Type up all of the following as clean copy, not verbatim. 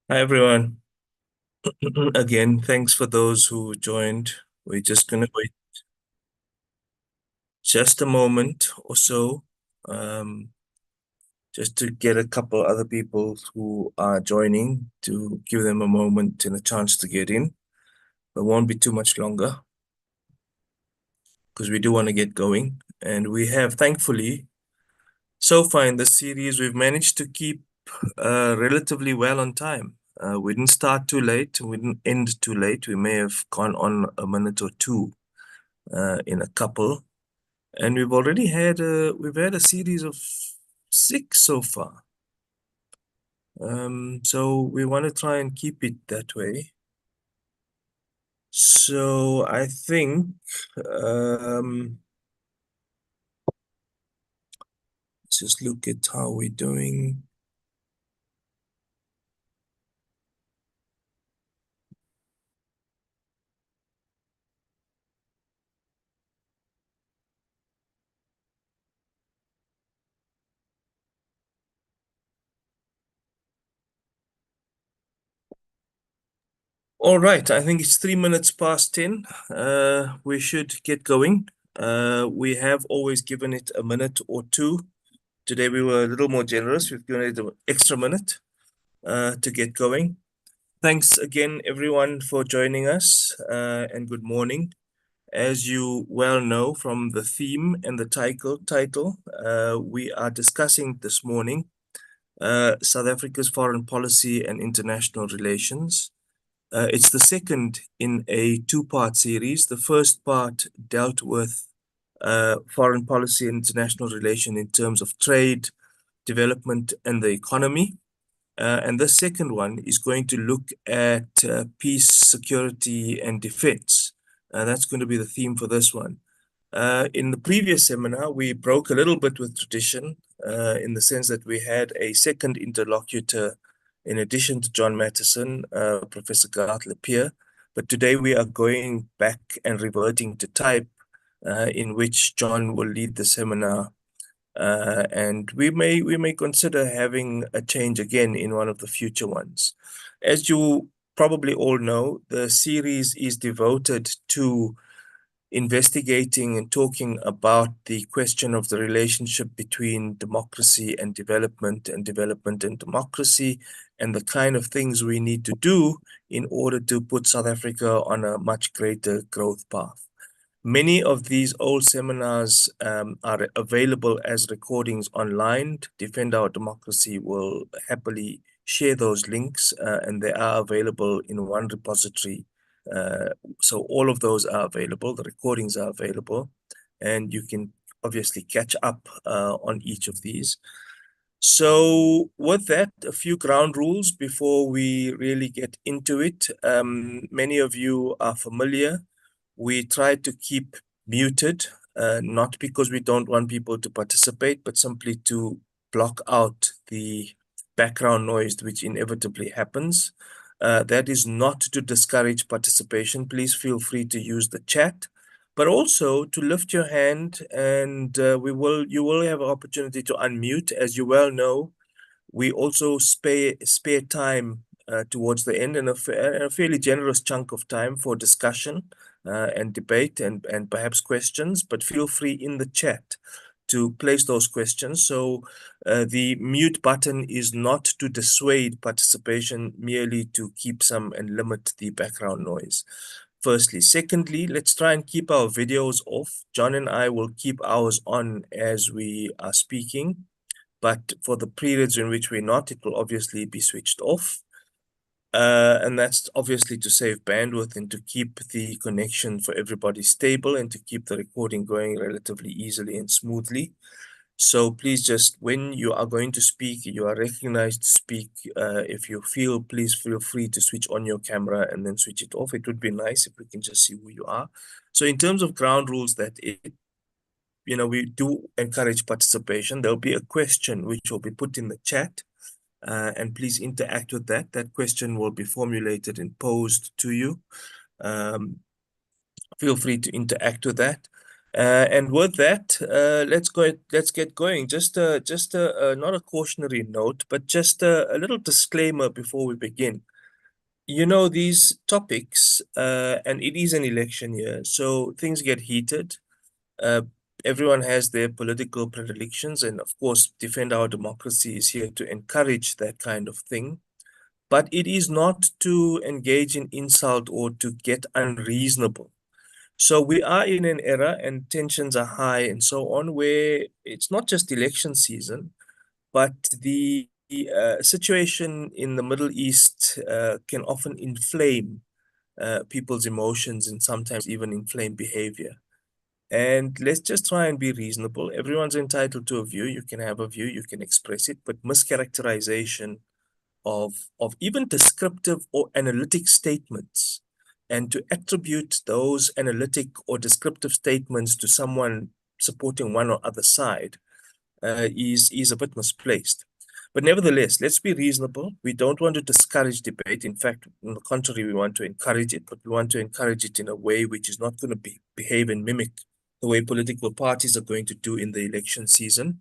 Hi everyone. Again, thanks for those who joined. We're just gonna wait just a moment or so, um, just to get a couple other people who are joining to give them a moment and a chance to get in. It won't be too much longer because we do want to get going. And we have, thankfully, so far in the series, we've managed to keep relatively well on time. We didn't start too late, we didn't end too late. We may have gone on a minute or two in a couple, and we've had a series of six so far. So we want to try and keep it that way. So I think let's just look at how we're doing. All right, I think it's 3 minutes past 10. We should get going. We have always given it a minute or two. Today we were a little more generous. We've given it an extra minute to get going. Thanks again, everyone, for joining us, and good morning. As you well know from the theme and the title, we are discussing this morning South Africa's foreign policy and international relations. It's the second in a two-part series. The first part dealt with foreign policy and international relation in terms of trade, development, and the economy. And the second one is going to look at peace, security, and defense. That's going to be the theme for this one. In the previous seminar, we broke a little bit with tradition in the sense that we had a second interlocutor in addition to John Mattison, Professor Garth Lapierre. But today we are going back and reverting to type, in which John will lead the seminar, and we may consider having a change again in one of the future ones. As you probably all know, the series is devoted to investigating and talking about the question of the relationship between democracy and development and democracy, and the kind of things we need to do in order to put South Africa on a much greater growth path. Many of these old seminars are available as recordings online. Defend Our Democracy will happily share those links, and they are available in one repository. Uh, so all of those are available, the recordings are available, and you can obviously catch up on each of these. So with that, a few ground rules before we really get into it. Many of you are familiar. We try to keep muted, not because we don't want people to participate, but simply to block out the background noise which inevitably happens. That is not to discourage participation. Please feel free to use the chat, but also to lift your hand, and you will have an opportunity to unmute. As you well know, we also spare time towards the end, and a fairly generous chunk of time for discussion and debate and perhaps questions. But feel free in the chat to place those questions. So the mute button is not to dissuade participation, merely to keep some and limit the background noise. Firstly. Secondly, let's try and keep our videos off. John and I will keep ours on as we are speaking, but for the periods in which we're not, it will obviously be switched off. And that's obviously to save bandwidth and to keep the connection for everybody stable and to keep the recording going relatively easily and smoothly. So please just, when you are going to speak, you are recognized to speak. If you feel, please feel free to switch on your camera and then switch it off. It would be nice if we can just see who you are. So in terms of ground rules, we do encourage participation. There'll be a question which will be put in the chat, and please interact with that. That question will be formulated and posed to you. Um, Feel free to interact with that. And with that, let's get going. Not a cautionary note, but just a little disclaimer before we begin. You know, these topics, and it is an election year, so things get heated. Uh, Everyone has their political predilections, and of course, Defend Our Democracy is here to encourage that kind of thing. But it is not to engage in insult or to get unreasonable. So we are in an era and tensions are high and so on, where it's not just election season, but the situation in the Middle East can often inflame people's emotions and sometimes even inflame behavior. And let's just try and be reasonable. Everyone's entitled to a view. You can have a view, you can express it, but mischaracterization of even descriptive or analytic statements and to attribute those analytic or descriptive statements to someone supporting one or other side is a bit misplaced. But nevertheless, let's be reasonable. We don't want to discourage debate. In fact, on the contrary, we want to encourage it, but we want to encourage it in a way which is not going to behave and mimic the way political parties are going to do in the election season.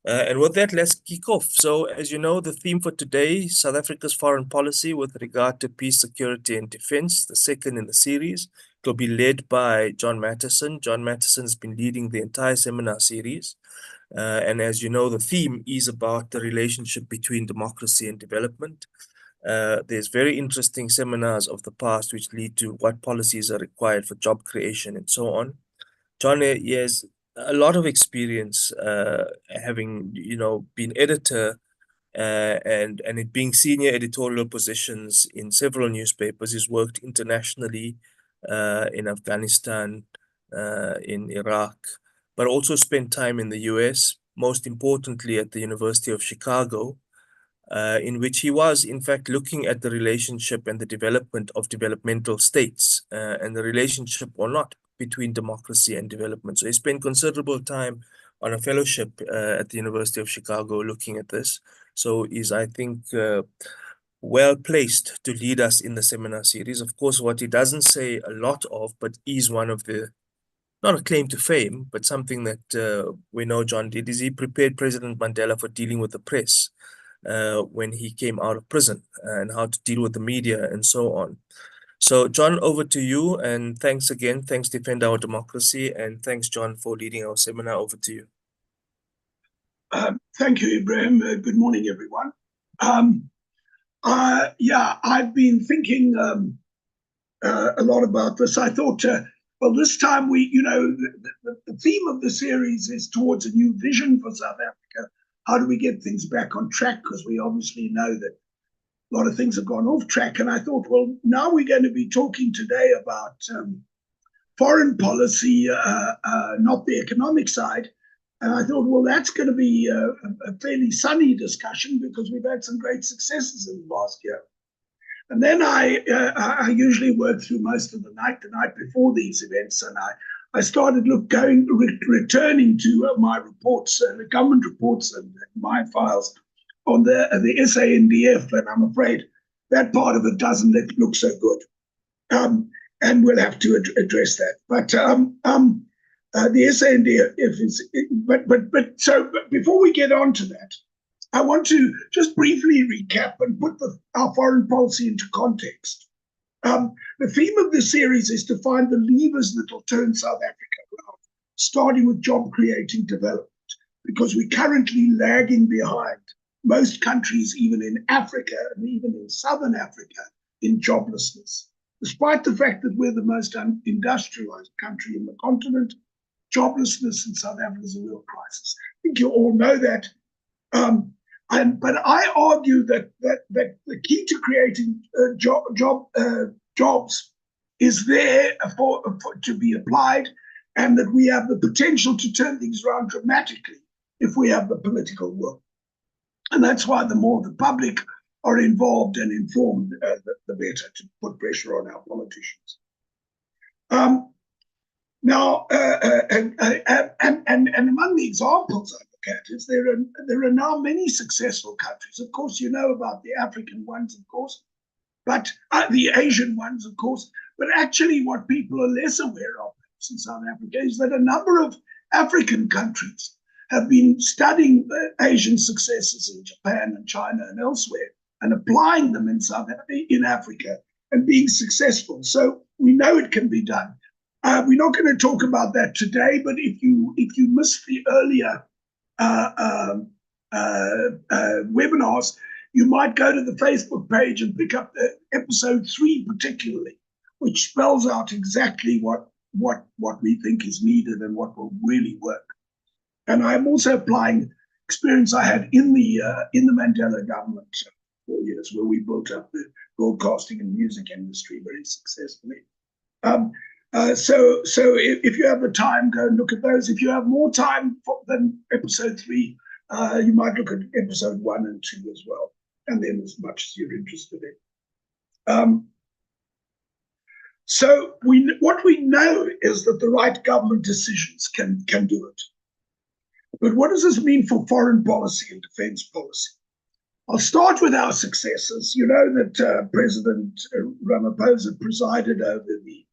And with that, let's kick off. So, as you know, the theme for today, South Africa's foreign policy with regard to peace, security, and defense, the second in the series. It will be led by John Mattison. John Mattison has been leading the entire seminar series. And as you know, the theme is about the relationship between democracy and development. There's very interesting seminars of the past which lead to what policies are required for job creation and so on. John has a lot of experience, having been editor and it being senior editorial positions in several newspapers. He's worked internationally in Afghanistan, in Iraq, but also spent time in the US, most importantly at the University of Chicago, in which he was, in fact, looking at the relationship and the development of developmental states and the relationship or not between democracy and development. So he spent considerable time on a fellowship at the University of Chicago looking at this. So is, I think, well placed to lead us in the seminar series. Of course, what he doesn't say a lot of, but is one of the, not a claim to fame, but something that we know John did, is he prepared President Mandela for dealing with the press when he came out of prison and how to deal with the media and so on. So, John, over to you, and thanks again. Thanks, Defend Our Democracy, and thanks, John, for leading our seminar. Over to you. Thank you, Ibrahim. Good morning, everyone. Yeah, I've been thinking a lot about this. I thought, well, this time the theme of the series is towards a new vision for South Africa. How do we get things back on track? Because we obviously know that a lot of things have gone off track. And I thought, well, now we're going to be talking today about foreign policy, not the economic side. And I thought, well, that's going to be a fairly sunny discussion because we've had some great successes in the last year. And then I usually work through most of the night before these events, and I started returning to my reports, the government reports and my files on the SANDF, and I'm afraid that part of it doesn't look so good, and we'll have to address that. But the SANDF is, but before we get on to that, I want to just briefly recap and put our foreign policy into context. The theme of this series is to find the levers that will turn South Africa around, starting with job-creating development, because we're currently lagging behind most countries, even in Africa and even in Southern Africa, in joblessness. Despite the fact that we're the most industrialized country in the continent, joblessness in South Africa is a real crisis. I think you all know that. But I argue that the key to creating jobs is there to be applied, and that we have the potential to turn things around dramatically if we have the political will. And that's why the more the public are involved and informed, the better, to put pressure on our politicians. Now, and among the examples I look at is there are now many successful countries. Of course, you know about the African ones, of course, but the Asian ones, of course. But actually, what people are less aware of, develops in South Africa is that a number of African countries have been studying Asian successes in Japan and China and elsewhere and applying them in Africa and being successful. So we know it can be done. We're not going to talk about that today, but if you missed the earlier webinars, you might go to the Facebook page and pick up the episode 3 particularly, which spells out exactly what we think is needed and what will really work. And I'm also applying experience I had in the Mandela government 4 years, where we built up the broadcasting and music industry very successfully. So if you have the time, go and look at those. If you have more time than episode 3, you might look at episode 1 and 2 as well, and then as much as you're interested in. So what we know is that the right government decisions can do it. But what does this mean for foreign policy and defense policy? I'll start with our successes. You know that President Ramaphosa presided over the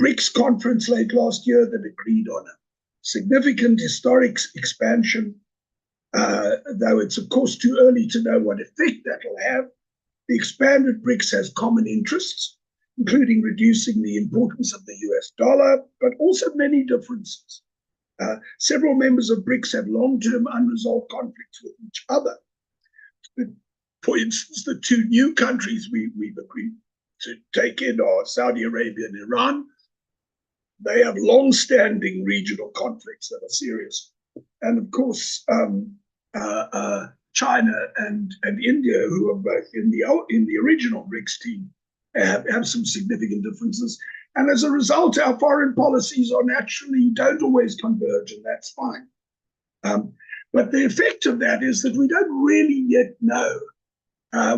BRICS conference late last year that agreed on a significant historic expansion, though it's of course too early to know what effect that will have. The expanded BRICS has common interests, including reducing the importance of the US dollar, but also many differences. Several members of BRICS have long-term unresolved conflicts with each other. For instance, the 2 new countries we've agreed to take in are Saudi Arabia and Iran. They have long-standing regional conflicts that are serious. And of course, China and India, who are both in the original BRICS team, have some significant differences. And as a result, our foreign policies don't always converge, and that's fine. But the effect of that is that we don't really yet know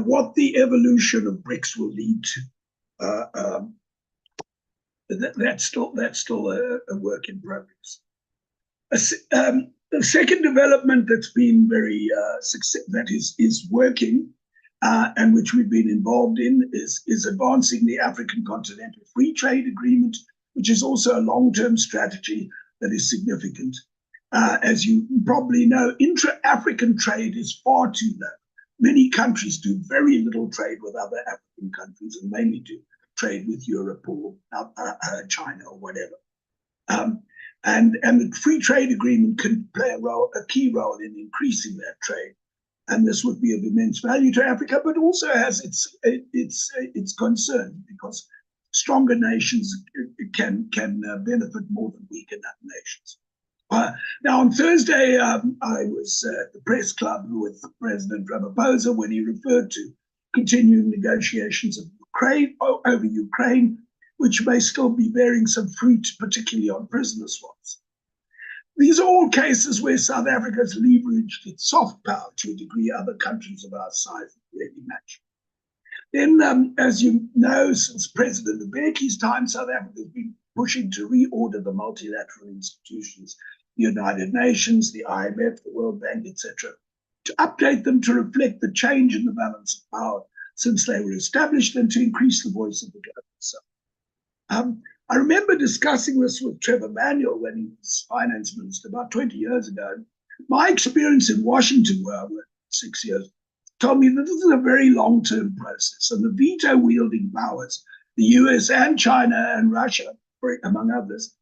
what the evolution of BRICS will lead to. That's still a work in progress. The second development that's been very that is working and which we've been involved in is advancing the African Continental Free Trade Agreement, which is also a long-term strategy that is significant. As you probably know, intra-African trade is far too low. Many countries do very little trade with other African countries and mainly do trade with Europe or China or whatever. And the free trade agreement can play a key role in increasing that trade. And this would be of immense value to Africa, but also has its concern, because stronger nations can benefit more than weaker nations. Now, on Thursday, I was at the press club with President Ramaphosa when he referred to continuing negotiations over Ukraine, which may still be bearing some fruit, particularly on prisoner swaps. These are all cases where South Africa has leveraged its soft power to a degree other countries of our size really match. Then, as you know, since President Mbeki's time, South Africa has been pushing to reorder the multilateral institutions, the United Nations, the IMF, the World Bank, etc., to update them to reflect the change in the balance of power since they were established and to increase the voice of the global south. I remember discussing this with Trevor Manuel when he was finance minister about 20 years ago. My experience in Washington, where I worked 6 years, told me that this is a very long-term process, and the veto-wielding powers, the US and China and Russia, among others,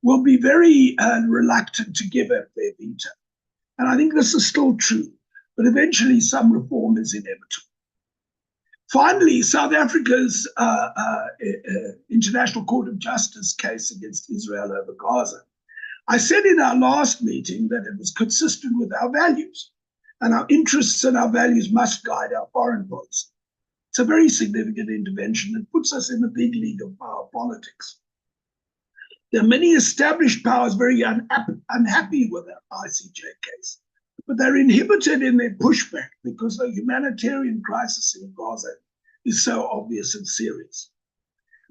will be very reluctant to give up their veto. And I think this is still true, but eventually some reform is inevitable. Finally, South Africa's International Court of Justice case against Israel over Gaza. I said in our last meeting that it was consistent with our values, and our interests and our values must guide our foreign policy. It's a very significant intervention that puts us in the big league of power politics. There are many established powers very unhappy with our ICJ case, but they're inhibited in their pushback because the humanitarian crisis in Gaza is so obvious and serious.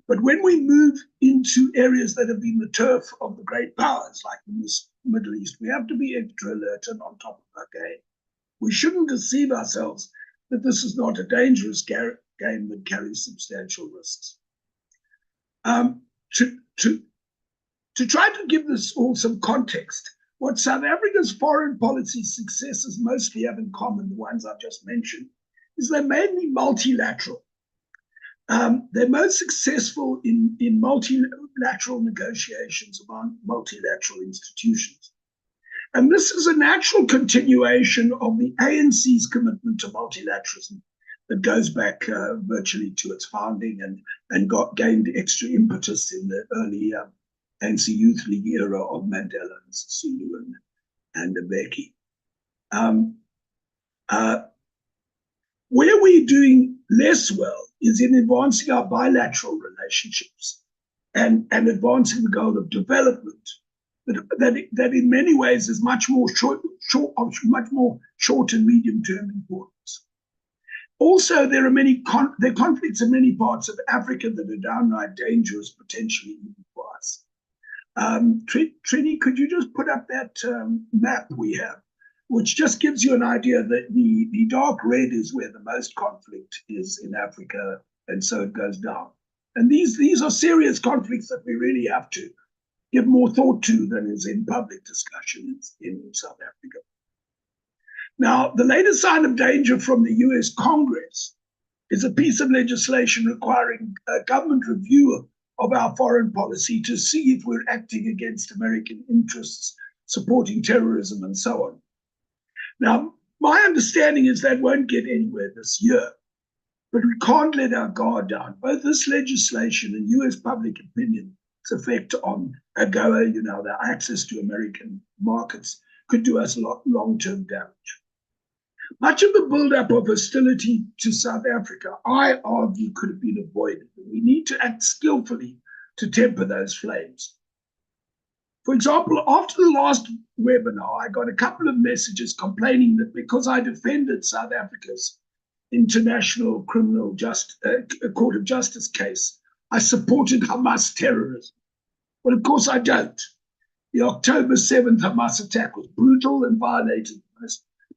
But when we move into areas that have been the turf of the great powers, like in the Middle East, we have to be extra alert and on top of our game. We shouldn't deceive ourselves that this is not a dangerous game that carries substantial risks. To try to give this all some context, what South Africa's foreign policy successes mostly have in common, the ones I've just mentioned, is they're mainly multilateral. They're most successful in multilateral negotiations among multilateral institutions. And this is a natural continuation of the ANC's commitment to multilateralism that goes back virtually to its founding and gained extra impetus in the early ANC Youth League era of Mandela and Sisulu and Mbeki. Where we're doing less well is in advancing our bilateral relationships and advancing the goal of development that in many ways is much more short and medium-term importance. Also, there are conflicts in many parts of Africa that are downright dangerous, potentially even for us. Trini, could you just put up that map we have, which just gives you an idea that the dark red is where the most conflict is in Africa, and so it goes down. And these are serious conflicts that we really have to give more thought to than is in public discussion in South Africa. Now, the latest sign of danger from the US Congress is a piece of legislation requiring a government review of our foreign policy to see if we're acting against American interests, supporting terrorism, and so on. Now, my understanding is that won't get anywhere this year, but we can't let our guard down. Both this legislation and US public opinion's effect on AGOA, the access to American markets, could do us long-term damage. Much of the build-up of hostility to South Africa, I argue, could have been avoided. We need to act skillfully to temper those flames. For example, after the last webinar, I got a couple of messages complaining that because I defended South Africa's International Criminal Court of Justice case, I supported Hamas terrorism. Well, of course I don't. The October 7th Hamas attack was brutal and violated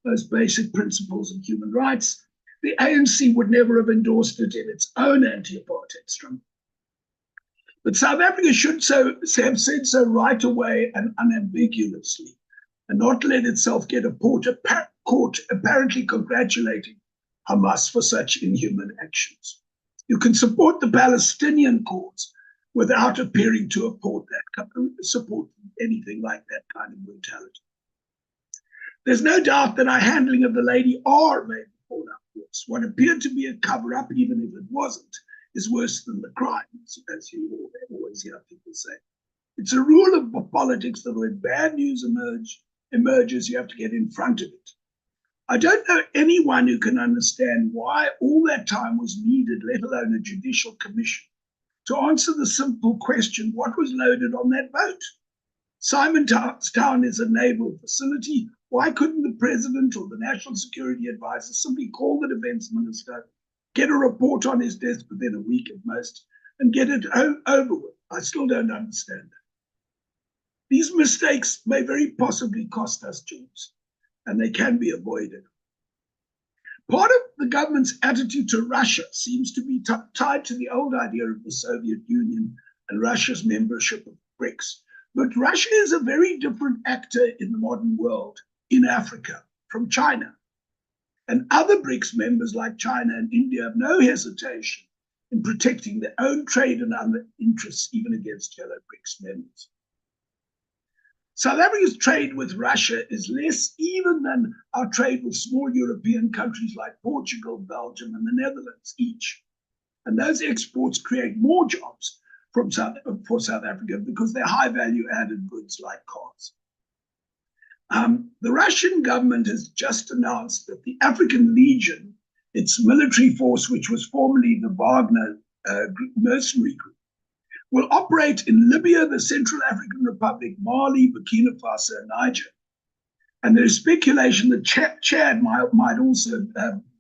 most basic principles of human rights. The ANC would never have endorsed it in its own anti-apartheid struggle. But South Africa should have said so right away and unambiguously, and not let itself get caught apparently congratulating Hamas for such inhuman actions. You can support the Palestinian cause without appearing to support anything like that kind of brutality. There's no doubt that our handling of the Lady R made the fallout worse. What appeared to be a cover-up, even if it wasn't, is worse than the crime, as you always hear people say. It's a rule of politics that when bad news emerges, you have to get in front of it. I don't know anyone who can understand why all that time was needed, let alone a judicial commission, to answer the simple question, what was loaded on that boat? Simontown is a naval facility. Why couldn't the president or the national security advisor simply call the defense minister, get a report on his desk within a week at most, and get it over with? I still don't understand that. These mistakes may very possibly cost us jobs, and they can be avoided. Part of the government's attitude to Russia seems to be tied to the old idea of the Soviet Union and Russia's membership of BRICS. But Russia is a very different actor in the modern world, in Africa, from China. And other BRICS members like China and India have no hesitation in protecting their own trade and other interests, even against fellow BRICS members. South Africa's trade with Russia is less even than our trade with small European countries like Portugal, Belgium, and the Netherlands each. And those exports create more jobs for South Africa because they're high-value added goods like cars. The Russian government has just announced that the African Legion, its military force, which was formerly the Wagner mercenary group, will operate in Libya, the Central African Republic, Mali, Burkina Faso, and Niger. And there is speculation that Chad might also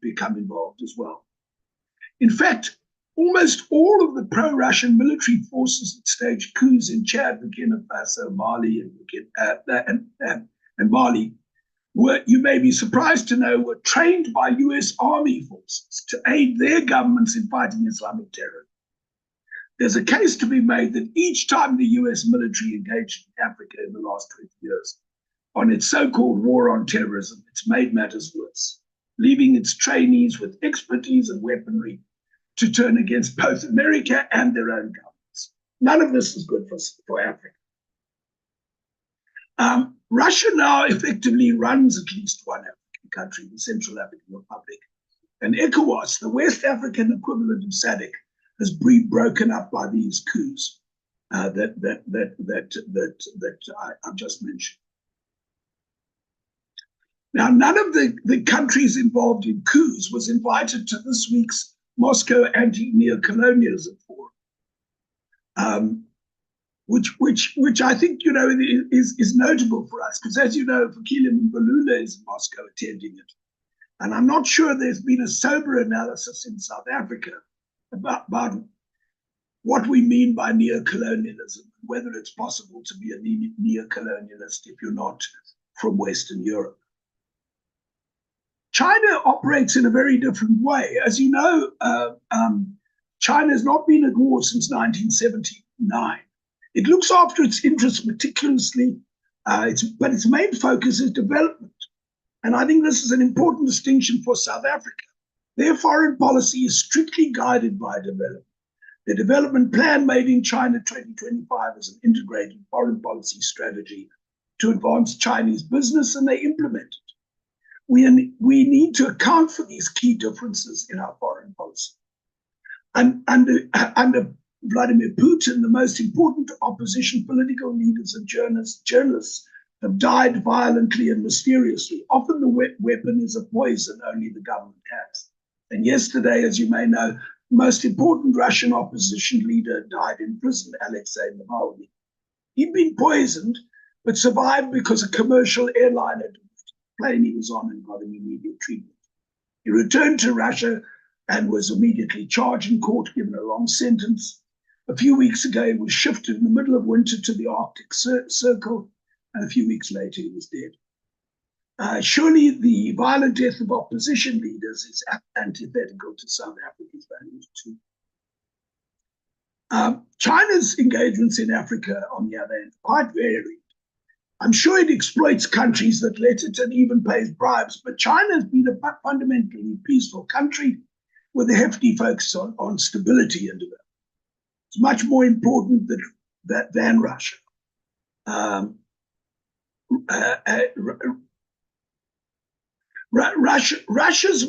become involved as well. In fact, almost all of the pro-Russian military forces that staged coups in Chad, Burkina Faso, Mali, and Mali were, you may be surprised to know, were trained by US Army forces to aid their governments in fighting Islamic terror. there's a case to be made that each time the US military engaged in Africa in the last 20 years on its so-called war on terrorism, it's made matters worse, leaving its trainees with expertise and weaponry to turn against both America and their own governments. None of this is good for Africa. Russia now effectively runs at least one African country, the Central African Republic. And ECOWAS, the West African equivalent of SADC, has been broken up by these coups that I've just mentioned. Now, none of the countries involved in coups was invited to this week's Moscow Anti-Neocolonialism Forum, which I think, you know, is notable for us, because as you know, Fikile Mbalula is in Moscow attending it. And I'm not sure there's been a sober analysis in South Africa about what we mean by neocolonialism, whether it's possible to be a neocolonialist if you're not from Western Europe. China operates in a very different way. As you know, China has not been at war since 1979. It looks after its interests meticulously, but its main focus is development. And I think this is an important distinction for South Africa. Their foreign policy is strictly guided by development. The development plan made in China 2025 is an integrated foreign policy strategy to advance Chinese business, and they implement it. We need to account for these key differences in our foreign policy. And under Vladimir Putin, the most important opposition political leaders and journalists have died violently and mysteriously. Often the weapon is a poison only the government has. And yesterday, as you may know, the most important Russian opposition leader died in prison, Alexei Navalny. He'd been poisoned, but survived because a commercial airliner plane he was on and got him immediate treatment. He returned to Russia and was immediately charged in court, given a long sentence. A few weeks ago, he was shifted in the middle of winter to the Arctic Circle, and a few weeks later, he was dead. Surely the violent death of opposition leaders is antithetical to South Africa's values too. China's engagements in Africa, on the other hand, are quite varied. I'm sure it exploits countries that let it and even pays bribes, but China has been a fundamentally peaceful country with a hefty focus on stability and development. It's much more important than Russia. Russia's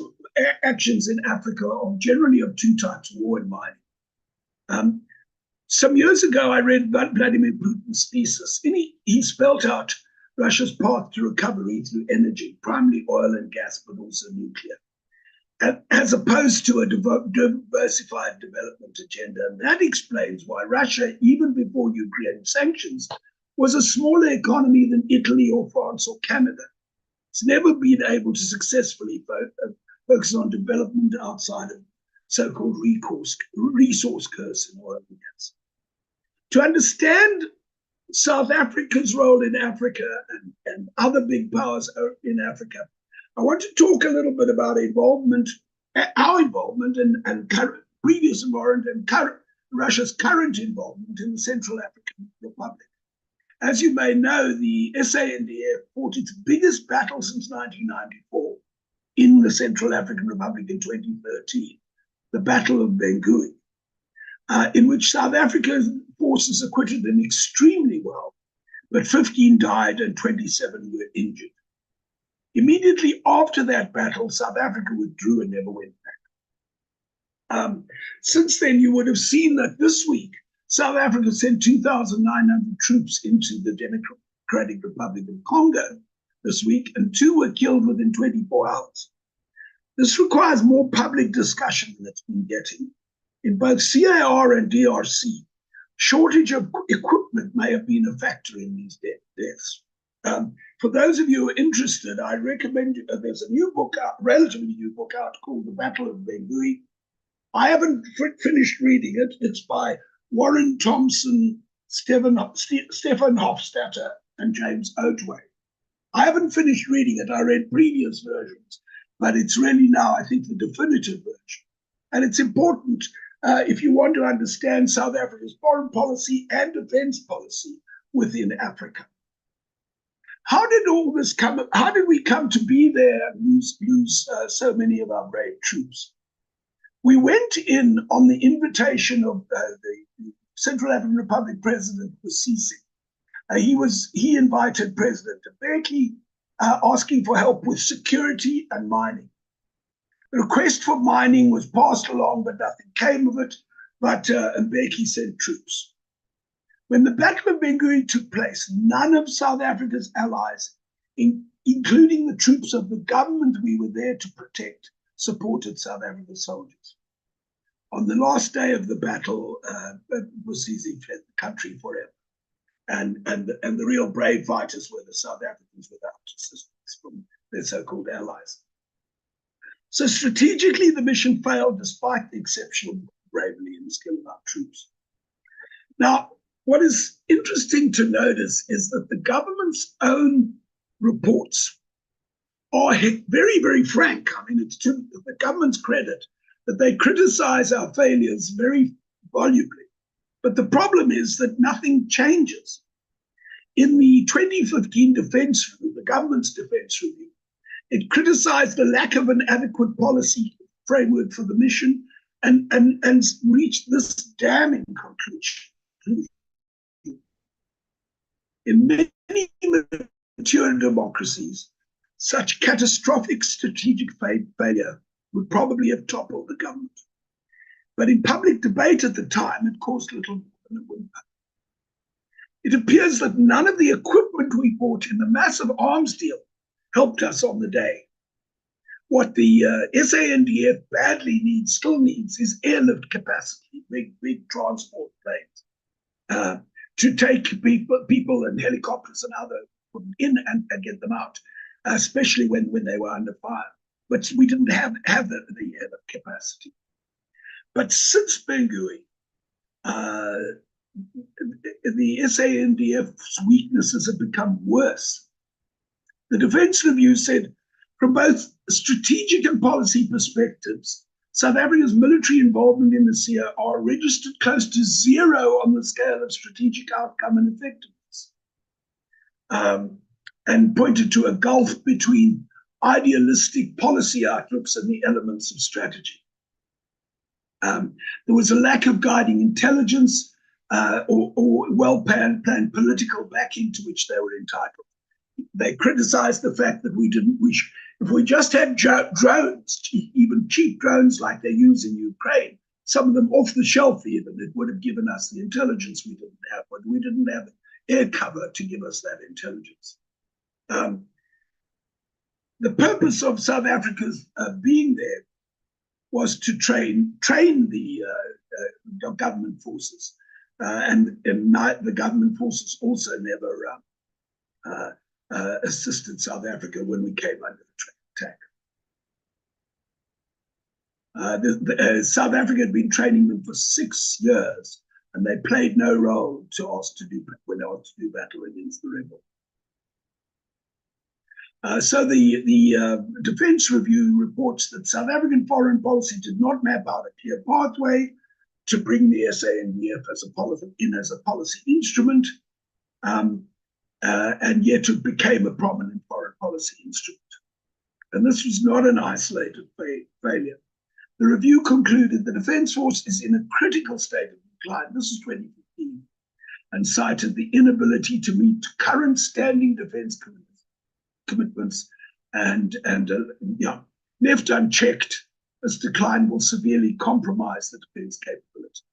actions in Africa are generally of two types, war and mining. Some years ago, I read Vladimir Putin's thesis. He spelled out Russia's path to recovery through energy, primarily oil and gas, but also nuclear, as opposed to a diversified development agenda. And that explains why Russia, even before Ukraine sanctions, was a smaller economy than Italy or France or Canada. It's never been able to successfully focus on development outside of so-called resource curse in oil and gas. To understand South Africa's role in Africa and other big powers in Africa, I want to talk a little bit about involvement, our involvement and previous involvement and Russia's current involvement in the Central African Republic. As you may know, the SANDF fought its biggest battle since 1994 in the Central African Republic in 2013, the Battle of Bangui, in which South Africa's forces acquitted them extremely well, but 15 died and 27 were injured. Immediately after that battle, South Africa withdrew and never went back. Since then, you would have seen that this week, South Africa sent 2,900 troops into the Democratic Republic of Congo this week, and 2 were killed within 24 hours. This requires more public discussion than it's been getting. In both CAR and DRC, shortage of equipment may have been a factor in these deaths. For those of you who are interested, I recommend there's a new book out, relatively new book out, called The Battle of Bangui. I haven't finished reading it. It's by Warren Thompson, Stefan Hofstadter, and James Otway. I haven't finished reading it. I read previous versions, but it's really now, I think, the definitive version. And it's important if you want to understand South Africa's foreign policy and defense policy within Africa. How did all this come? How did we come to be there and lose so many of our brave troops? We went in on the invitation of the Central African Republic President Bosisi. He invited President Mbeki, asking for help with security and mining. The request for mining was passed along, but nothing came of it. But Mbeki sent troops. When the Battle of Bangui took place, none of South Africa's allies, including the troops of the government we were there to protect, supported South Africa's soldiers. On the last day of the battle, Bosisi fled the country forever. And the real brave fighters were the South Africans without assistance from their so-called allies. So strategically, the mission failed despite the exceptional bravery and skill of our troops. Now, what is interesting to notice is that the government's own reports are very, very frank. I mean, it's to the government's credit that they criticize our failures very volubly. But the problem is that nothing changes. In the 2015 defense review, the government's defense review, it criticized the lack of an adequate policy framework for the mission and reached this damning conclusion. In many mature democracies, such catastrophic strategic failure would probably have toppled the government. But in public debate at the time, it caused little more than a whimper. It appears that none of the equipment we bought in the massive arms deal helped us on the day. What the SANDF badly still needs, is airlift capacity, big transport planes, to take people and helicopters and other in and get them out, especially when they were under fire. But we didn't have the airlift capacity. But since Bangui, the SANDF's weaknesses have become worse. The Defence Review said, from both strategic and policy perspectives, South Africa's military involvement in the SEA are registered close to zero on the scale of strategic outcome and effectiveness, and pointed to a gulf between idealistic policy outlooks and the elements of strategy. There was a lack of guiding intelligence or well-planned political backing to which they were entitled. They criticized the fact that if we just had drones, even cheap drones like they use in Ukraine, some of them off the shelf even, it would have given us the intelligence we didn't have, but we didn't have air cover to give us that intelligence. The purpose of South Africa's being there was to train the government forces. And the government forces also never assisted South Africa when we came under the attack. South Africa had been training them for 6 years, and they played no role when asked to do battle against the rebel. So the Defence Review reports that South African foreign policy did not map out a clear pathway to bring the SANDF as a policy instrument, and yet it became a prominent foreign policy instrument. And this was not an isolated failure. The review concluded the Defence Force is in a critical state of decline. This is 2015, and cited the inability to meet current standing defence commitments, and left unchecked, this decline will severely compromise the defence capability.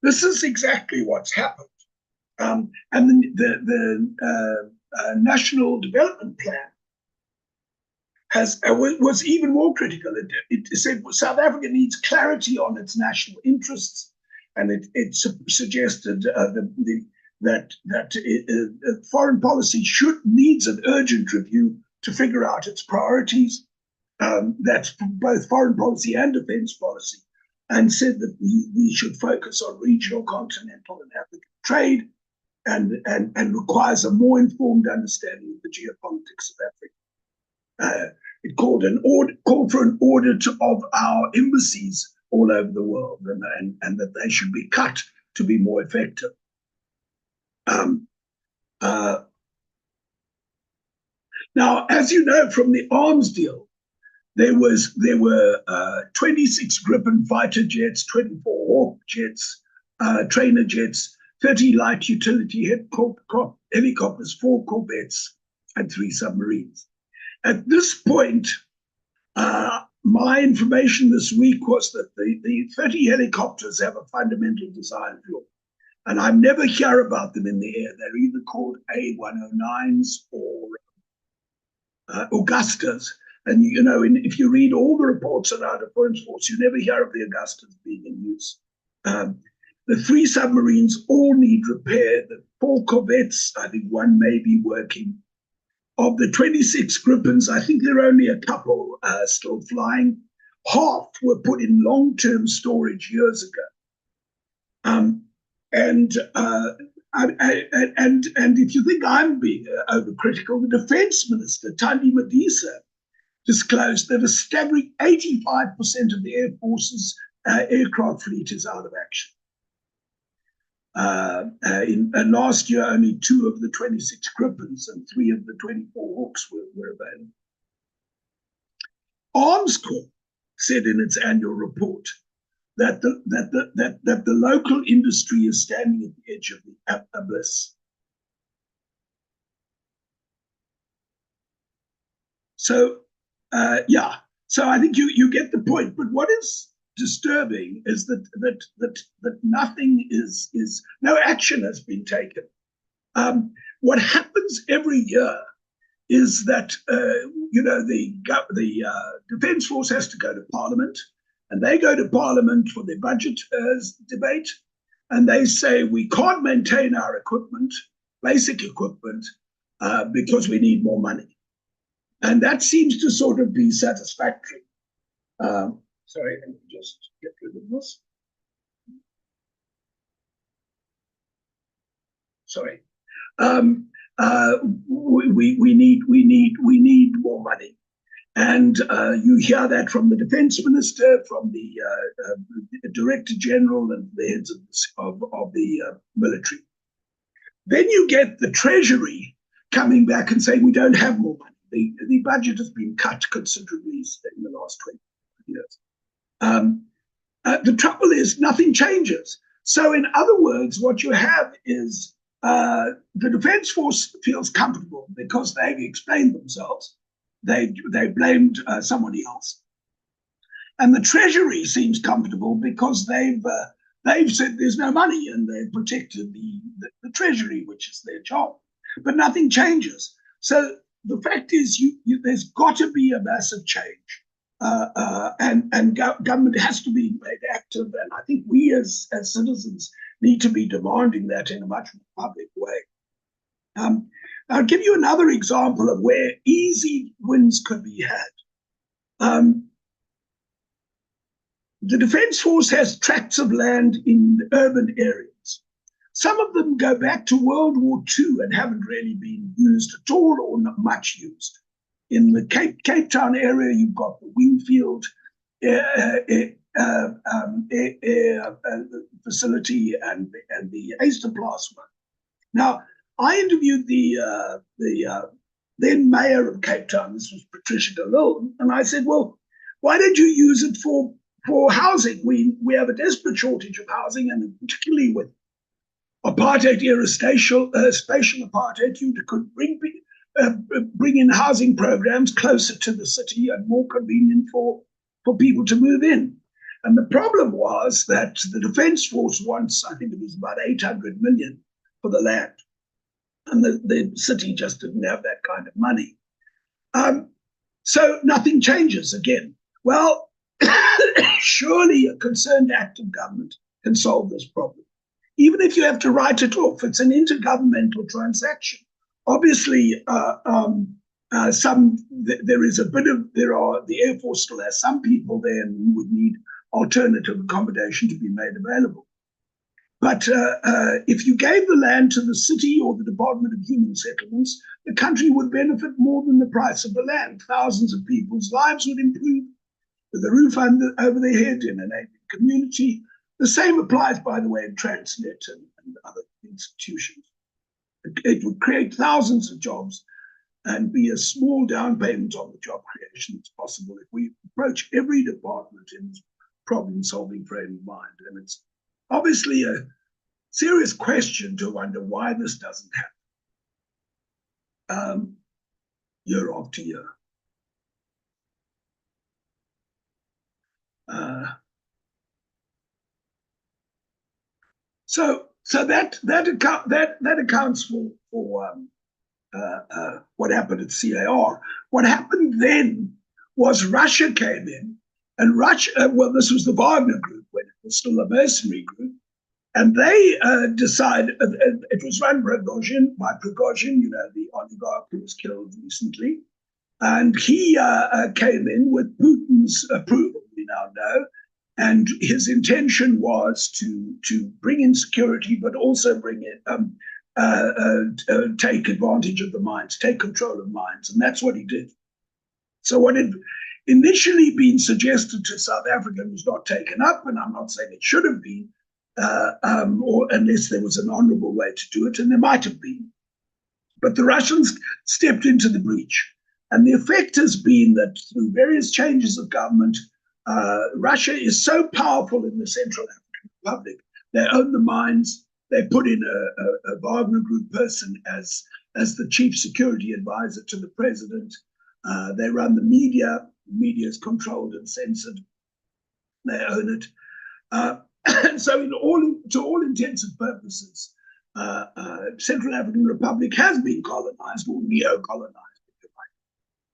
This is exactly what's happened. And the National Development Plan was even more critical. It said South Africa needs clarity on its national interests, and it suggested that foreign policy needs an urgent review to figure out its priorities. That's both foreign policy and defense policy, and said that we should focus on regional, continental, and African trade, and requires a more informed understanding of the geopolitics of Africa. It called for an audit of our embassies all over the world, and that they should be cut to be more effective. Now, as you know from the arms deal, there were 26 Gripen fighter jets, 24 Hawk jets, trainer jets, 30 light utility helicopters, 4 corvettes, and 3 submarines. At this point, my information this week was that the 30 helicopters have a fundamental design flaw. And I never hear about them in the air. They're either called A109s or Augustas. And, you know, if you read all the reports around the Defence Force, you never hear of the Augustas being in use. The 3 submarines all need repair. The 4 corvettes, I think one may be working. Of the 26 Gripens, I think there are only a couple still flying. Half were put in long-term storage years ago. And if you think I'm being overcritical, the Defence Minister, Thandi Modise, disclosed that a staggering 85% of the Air Force's aircraft fleet is out of action. Last year, only 2 of the 26 Gripens and 3 of the 24 Hawks were available. Arms Corps said in its annual report that the local industry is standing at the edge of the abyss. So, so I think you get the point. But what is disturbing is that nothing no action has been taken. What happens every year is that the Defence Force has to go to Parliament, and they go to Parliament for their budget debate, and they say we can't maintain our equipment, basic equipment, because we need more money, and that seems to sort of be satisfactory. Sorry, let me just get rid of this. Sorry. We need more money, and you hear that from the Defence Minister, from the Director General, and the heads of the military. Then you get the Treasury coming back and saying we don't have more money. The budget has been cut considerably in the last 20 years. The trouble is nothing changes. So in other words, what you have is the Defence Force feels comfortable because they've explained themselves. They blamed somebody else. And the Treasury seems comfortable because they've said there's no money and they've protected the Treasury, which is their job. But nothing changes. So the fact is there's got to be a massive change. And government has to be made active, and I think we as citizens need to be demanding that in a much more public way. I'll give you another example of where easy wins could be had. The Defence Force has tracts of land in urban areas. Some of them go back to World War II and haven't really been used at all or not much used. In the Cape Town area, you've got the Wingfield facility and the Easterplaas one. Now, I interviewed the then mayor of Cape Town. This was Patricia de Lille, and I said, "Well, why don't you use it for housing? We have a desperate shortage of housing, and particularly with apartheid era, spatial apartheid, you could bring in housing programs closer to the city and more convenient for people to move in." And the problem was that the Defence Force wants, I think it was about 800 million for the land. And the city just didn't have that kind of money. So nothing changes again. Well, surely a concerned active government can solve this problem. Even if you have to write it off, it's an intergovernmental transaction. Obviously, the Air Force still has some people there who would need alternative accommodation to be made available. But if you gave the land to the city or the Department of Human Settlements, the country would benefit more than the price of the land. Thousands of people's lives would improve with a roof over their head in a neighboring community. The same applies, by the way, in Transnet and other institutions. It would create thousands of jobs and be a small down payment on the job creation that's possible if we approach every department in this problem-solving frame of mind. And it's obviously a serious question to wonder why this doesn't happen year after year. So that accounts for what happened at CAR. What happened then was Russia came in, and Russia, well, this was the Wagner Group when it was still a mercenary group, and they decided, it was run by Prigozhin, you know, the oligarch who was killed recently, and he came in with Putin's approval, we now know, and his intention was to bring in security, but also bring in take advantage of the mines, take control of mines, and that's what he did. So what had initially been suggested to South Africa was not taken up, and I'm not saying it should have been, or unless there was an honourable way to do it, and there might have been. But the Russians stepped into the breach, and the effect has been that through various changes of government, Russia is so powerful in the Central African Republic. They own the mines. They put in a Wagner Group person as the chief security advisor to the president. They run the media. Media is controlled and censored. They own it. And so to all intents and purposes, Central African Republic has been colonized or neo-colonized.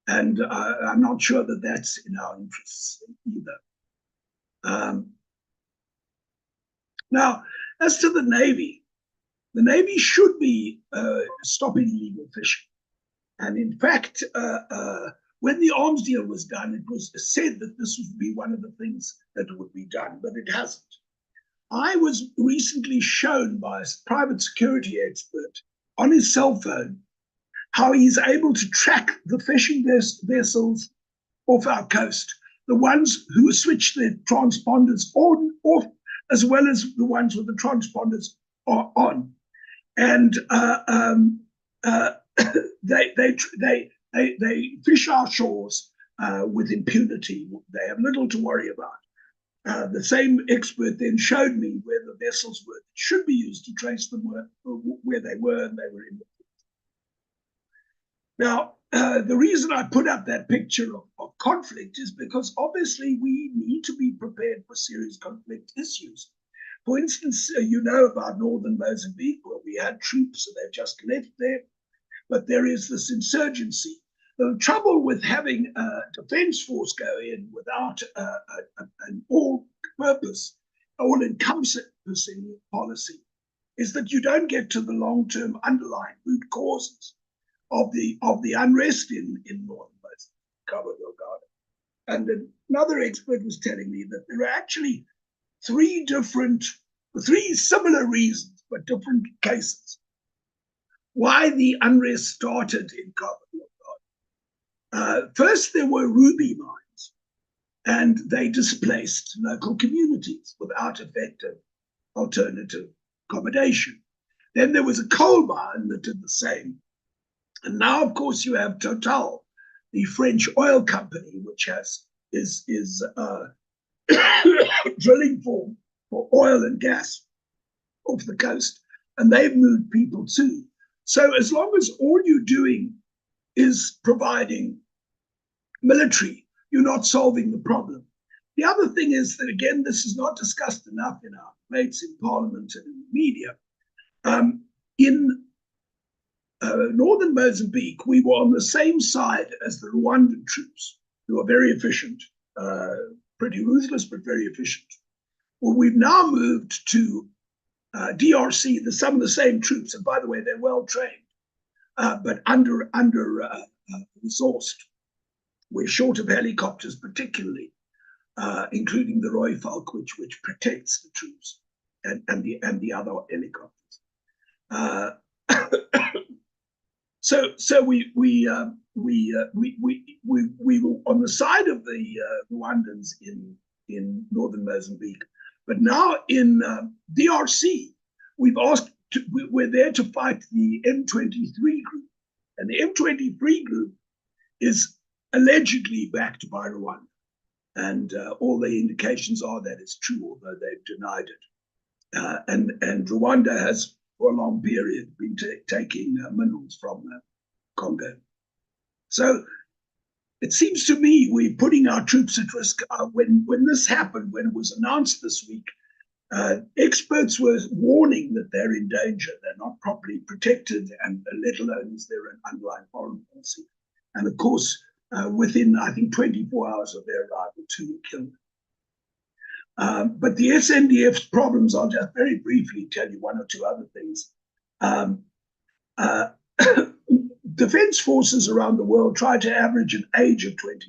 And I'm not sure that that's in our interests either. Now, as to the Navy should be stopping illegal fishing. And in fact, when the arms deal was done, it was said that this would be one of the things that would be done, but it hasn't. I was recently shown by a private security expert on his cell phone how he's able to track the fishing vessels off our coast, the ones who switch their transponders on, off, as well as the ones with the transponders are on. And they fish our shores with impunity. They have little to worry about. The same expert then showed me where the vessels were that should be used to trace them where they were, and they were in. Now, the reason I put up that picture of conflict is because obviously we need to be prepared for serious conflict issues. For instance, you know about northern Mozambique, where we had troops and they've just left there, but there is this insurgency. The trouble with having a defense force go in without an all-purpose, all-encompassing policy is that you don't get to the long-term underlying root causes of the unrest in northern Mozambique, Cabo Delgado. And another expert was telling me that there are actually three similar reasons, but different cases, why the unrest started in Cabo Delgado. First, there were ruby mines, and they displaced local communities without effective alternative accommodation. Then there was a coal mine that did the same. And now, of course, you have Total, the French oil company, which is drilling for oil and gas off the coast, and they've moved people too. So as long as all you're doing is providing military, you're not solving the problem. The other thing is that, again, this is not discussed enough in our debates in Parliament and in the media. In northern Mozambique, we were on the same side as the Rwandan troops, who are very efficient, pretty ruthless, but very efficient. Well, we've now moved to DRC, some of the same troops, and by the way, they're well trained, but under resourced. We're short of helicopters, particularly, including the Roy Falk, which protects the troops and the other helicopters. So we were on the side of the Rwandans in in northern Mozambique. But now in DRC, we're there to fight the M23 group. And the M23 group is allegedly backed by Rwanda. And all the indications are that it's true, although they've denied it. And Rwanda has, for a long period, been taking minerals from Congo. So it seems to me we're putting our troops at risk. When this happened, when it was announced this week, experts were warning that they're in danger. They're not properly protected, and let alone is there an underlying foreign policy. And of course, within, I think, 24 hours of their arrival, 2 were killed. But the SNDF's problems, I'll just very briefly tell you one or two other things. Defense forces around the world try to average an age of 28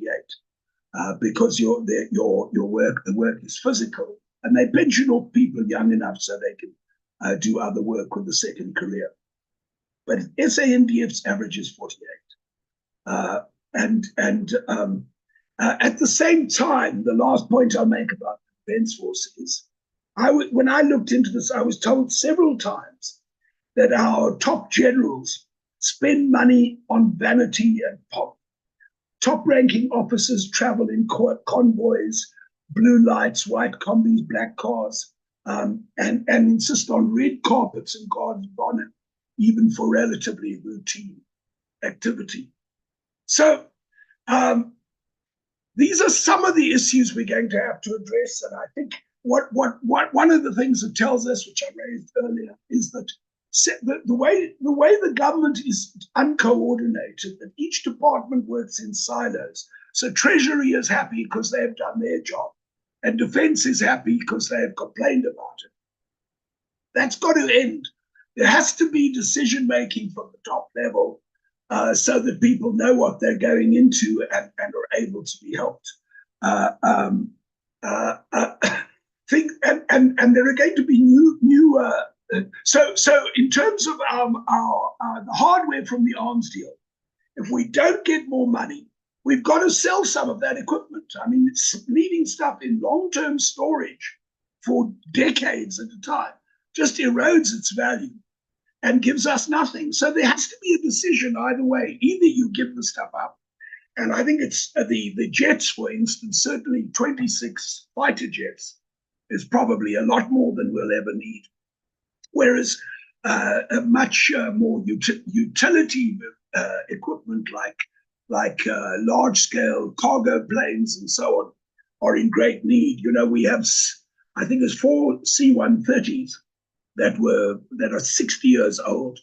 because the work is physical, and they pension off people young enough so they can do other work with a second career. But SANDF's average is 48. At the same time, the last point I'll make about the Defense Force is, when I looked into this, I was told several times that our top generals spend money on vanity and pomp. Top-ranking officers travel in convoys, blue lights, white combis, black cars, and insist on red carpets and guards of honor, even for relatively routine activity. So these are some of the issues we're going to have to address. And I think what one of the things it tells us, which I raised earlier, is that the way the government is uncoordinated, that each department works in silos. So Treasury is happy because they've done their job, and Defense is happy because they have complained about it. That's got to end. There has to be decision-making from the top level so that people know what they're going into and are able to be helped. And there are going to be new so in terms of the hardware from the arms deal, if we don't get more money, we've got to sell some of that equipment. I mean, it's leaving stuff in long-term storage for decades at a time just erodes its value and gives us nothing. So there has to be a decision either way. Either you give the stuff up, and I think it's the jets, for instance, certainly 26 fighter jets is probably a lot more than we'll ever need. Whereas a much more utility equipment like large-scale cargo planes and so on are in great need. You know, we have, I think there's 4 C-130s that are 60 years old.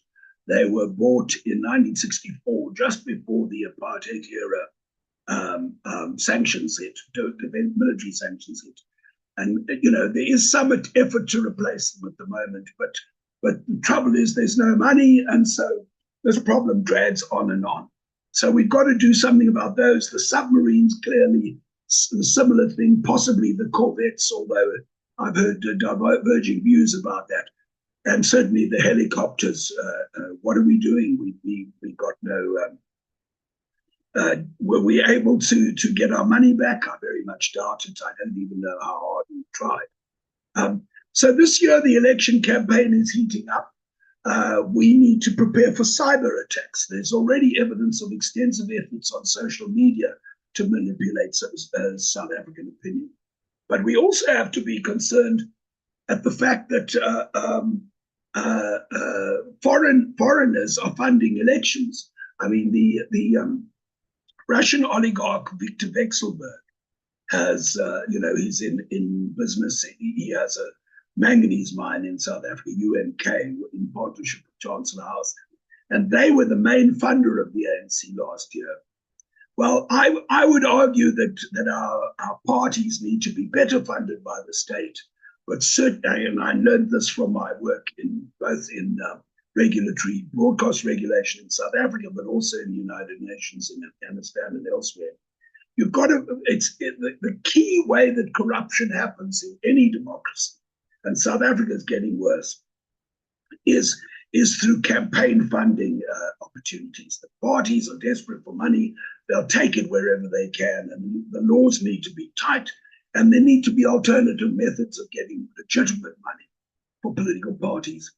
They were bought in 1964, just before the apartheid era sanctions hit, military sanctions hit. And, you know, there is some effort to replace them at the moment, but the trouble is there's no money, and so this problem drags on and on. So we've got to do something about those. The submarines, clearly, a similar thing, possibly the corvettes, although I've heard diverging views about that. And certainly the helicopters, what are we doing? We got no... were we able to get our money back? I very much doubt it. I don't even know how hard we tried. So this year, the election campaign is heating up. We need to prepare for cyber attacks. There's already evidence of extensive efforts on social media to manipulate South African opinion. But we also have to be concerned at the fact that foreigners are funding elections. I mean, the Russian oligarch Viktor Vekselberg has, he's in business. He has a manganese mine in South Africa, UMK, in partnership with Chancellor House. And they were the main funder of the ANC last year. Well, I would argue that our parties need to be better funded by the state. But certainly, and I learned this from my work both in regulatory broadcast regulation in South Africa, but also in the United Nations, in Afghanistan and elsewhere. You've got to, the key way that corruption happens in any democracy, and South Africa is getting worse, is through campaign funding opportunities. The parties are desperate for money. They'll take it wherever they can, and the laws need to be tight, and there need to be alternative methods of getting legitimate money for political parties.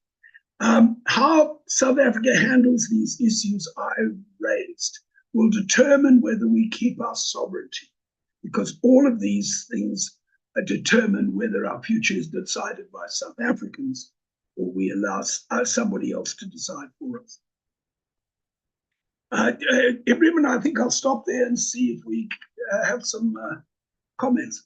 How South Africa handles these issues I've raised will determine whether we keep our sovereignty, because all of these things determine whether our future is decided by South Africans or we allow somebody else to decide for us. Ibrahim, I think I'll stop there and see if we have some comments.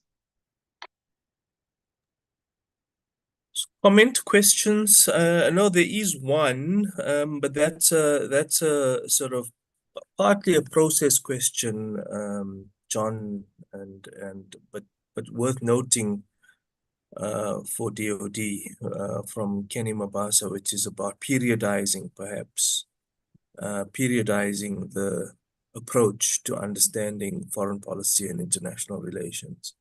Comment, questions? No, there is one, but that's a sort of partly a process question, John, but worth noting for DOD from Kenny Mabasa, which is about periodizing, perhaps periodizing the approach to understanding foreign policy and international relations.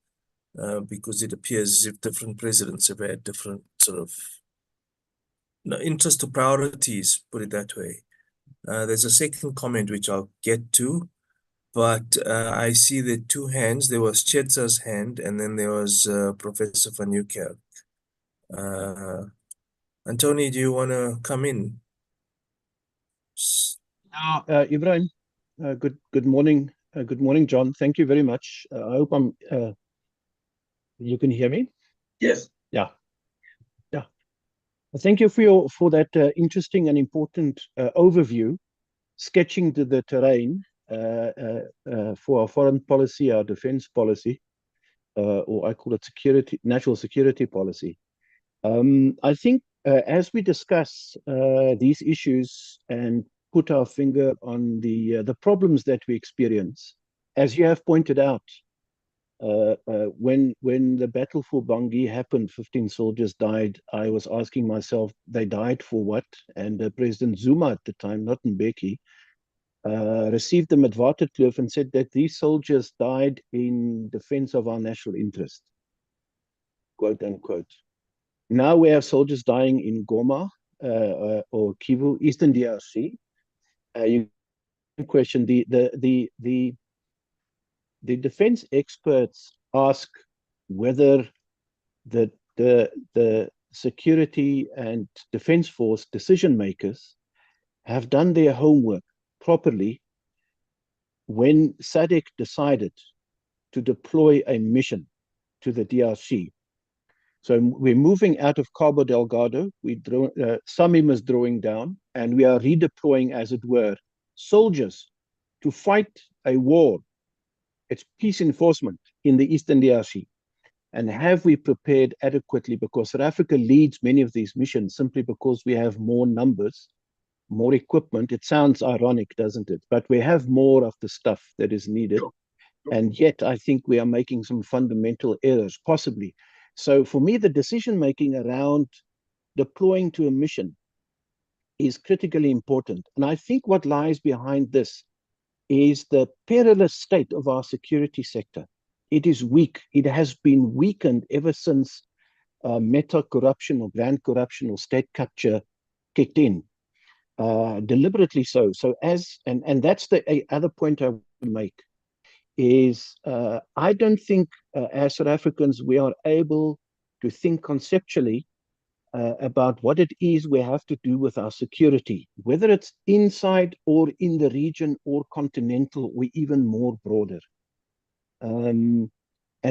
Because it appears as if different presidents have had different sort of interest or priorities, put it that way. There's a second comment which I'll get to, but I see the two hands. There was Chetza's hand, and then there was Professor van Niekerk. Anthony, do you want to come in? Ibrahim, good morning. Good morning, John. Thank you very much. I hope you can hear me? Yes. Yeah. Thank you for that interesting and important overview, sketching the terrain for our foreign policy, our defense policy, or I call it national security policy. I think as we discuss these issues and put our finger on the problems that we experience, as you have pointed out, when the battle for Bangui happened, 15 soldiers died. I was asking myself, they died for what? And President Zuma at the time, not Mbeki, received them at Waterkloof and said that these soldiers died in defense of our national interest, quote unquote. Now we have soldiers dying in Goma or Kivu, Eastern DRC. You question the defense experts ask whether the security and defense force decision makers have done their homework properly when SADC decided to deploy a mission to the DRC. So we're moving out of Cabo Delgado, Samim is drawing down, and we are redeploying, as it were, soldiers to fight a war. It's peace enforcement in the Eastern DRC. And have we prepared adequately? Because South Africa leads many of these missions simply because we have more numbers, more equipment. It sounds ironic, doesn't it? But we have more of the stuff that is needed. Sure. And yet I think we are making some fundamental errors, possibly. So for me, the decision-making around deploying to a mission is critically important. And I think what lies behind this is the perilous state of our security sector. It is weak. It has been weakened ever since meta corruption or grand corruption or state capture kicked in, deliberately so. So and that's the other point I want to make is I don't think as South Africans we are able to think conceptually about what it is we have to do with our security, whether it's inside or in the region or continental or even more broader. And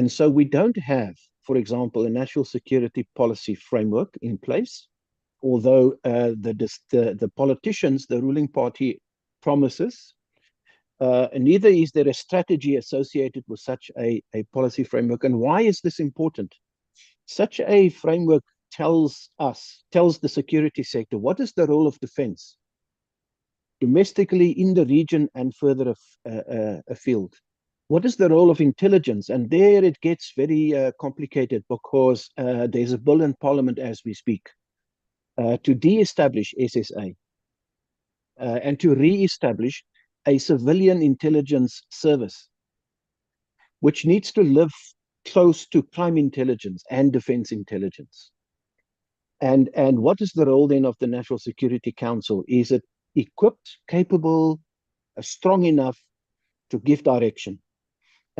so we don't have, for example, a national security policy framework in place, although the politicians, the ruling party promises, neither is there a strategy associated with such a policy framework. And why is this important? Such a framework tells the security sector, what is the role of defense domestically in the region and further afield? What is the role of intelligence? And there it gets very complicated because there's a bill in Parliament as we speak to de-establish SSA and to re-establish a civilian intelligence service, which needs to live close to prime intelligence and defense intelligence. And what is the role then of the National Security Council? Is it equipped, capable, strong enough to give direction?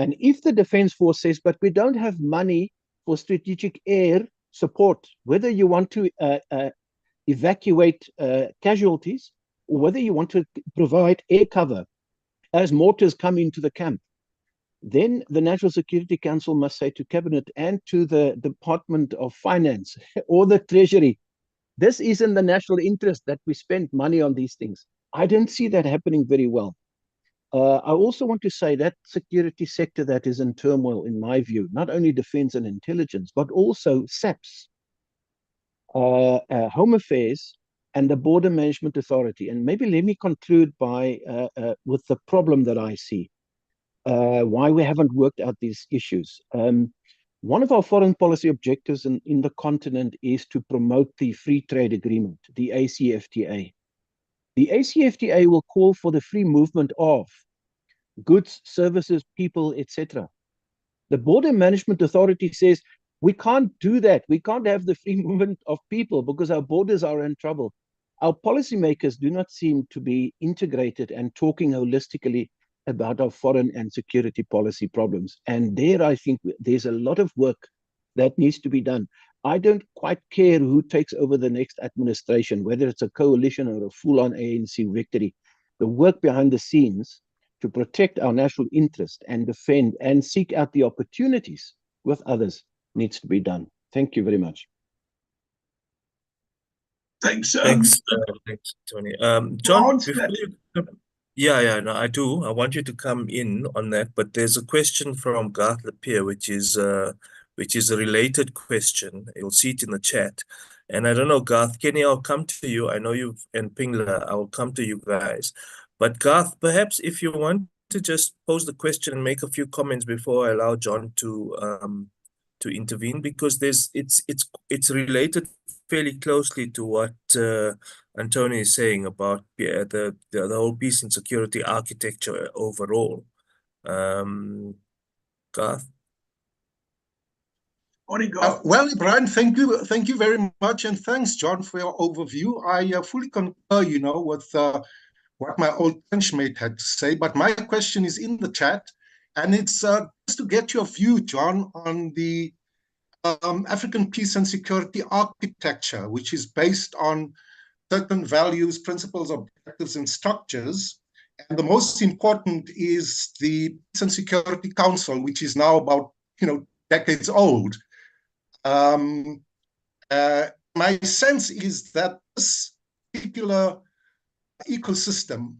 And if the Defence Force says, but we don't have money for strategic air support, whether you want to evacuate casualties or whether you want to provide air cover as mortars come into the camp, then the National Security Council must say to Cabinet and to the Department of Finance or the Treasury, this is in the national interest that we spend money on these things. I don't see that happening very well. I also want to say that security sector that is in turmoil, in my view, not only defense and intelligence, but also SAPS, Home Affairs, and the Border Management Authority. And maybe let me conclude by with the problem that I see, why we haven't worked out these issues. One of our foreign policy objectives in the continent is to promote the free trade agreement, the ACFTA. The ACFTA will call for the free movement of goods, services, people, etc. The Border Management Authority says, we can't do that. We can't have the free movement of people because our borders are in trouble. Our policymakers do not seem to be integrated and talking holistically about our foreign and security policy problems. And there, I think there's a lot of work that needs to be done. I don't quite care who takes over the next administration, whether it's a coalition or a full-on ANC victory. The work behind the scenes to protect our national interest and defend and seek out the opportunities with others needs to be done. Thank you very much. Thanks. Thanks, Tony. John, answer before that. no, I do. I want you to come in on that, but there's a question from Garth Lapierre, which is a related question. You'll see it in the chat. And I don't know, Garth, Kenny, I'll come to you. I know you've, and Pingla, I'll come to you guys. But Garth, perhaps if you want to just pose the question and make a few comments before I allow John to intervene, because it's related fairly closely to what Antonio is saying about the whole peace and security architecture overall. Garth? Well, Brian, thank you very much, and thanks, John, for your overview. I fully concur, with what my old benchmate had to say. But my question is in the chat, and it's just to get your view, John, on the African peace and security architecture, which is based on certain values, principles, objectives, and structures. And the most important is the Peace and Security Council, which is now about decades old. My sense is that this particular ecosystem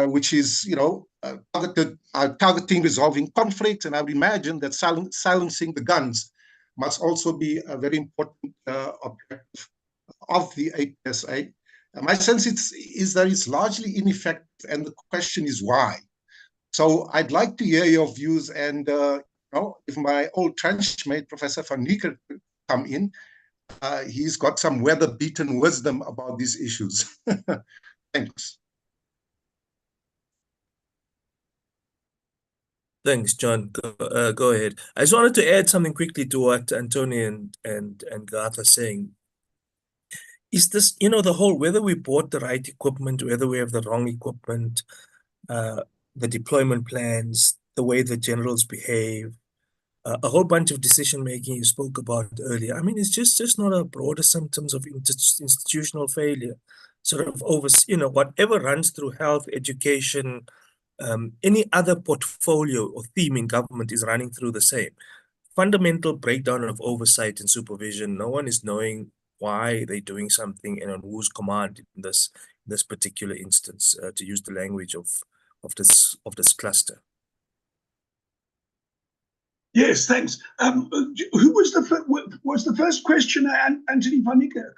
which is, targeting resolving conflict, and I would imagine that silencing the guns must also be a very important objective of the APSA. My sense is that it's largely ineffective, and the question is why. So I'd like to hear your views, and if my old trenchmate, Professor van Niekerk, could come in, he's got some weather-beaten wisdom about these issues. Thanks. Thanks, John. Go ahead. I just wanted to add something quickly to what Antonio and Garth are saying. Is this, the whole, whether we bought the right equipment, whether we have the wrong equipment, the deployment plans, the way the generals behave, a whole bunch of decision-making you spoke about earlier. I mean, it's just not a broader symptoms of institutional failure, sort of over, whatever runs through health, education, any other portfolio or theme in government is running through the same. Fundamental breakdown of oversight and supervision. No one is knowing why they're doing something and on whose command in this particular instance, to use the language of this cluster. Yes, thanks. Who was the first questioner? Anthony van Niekerk?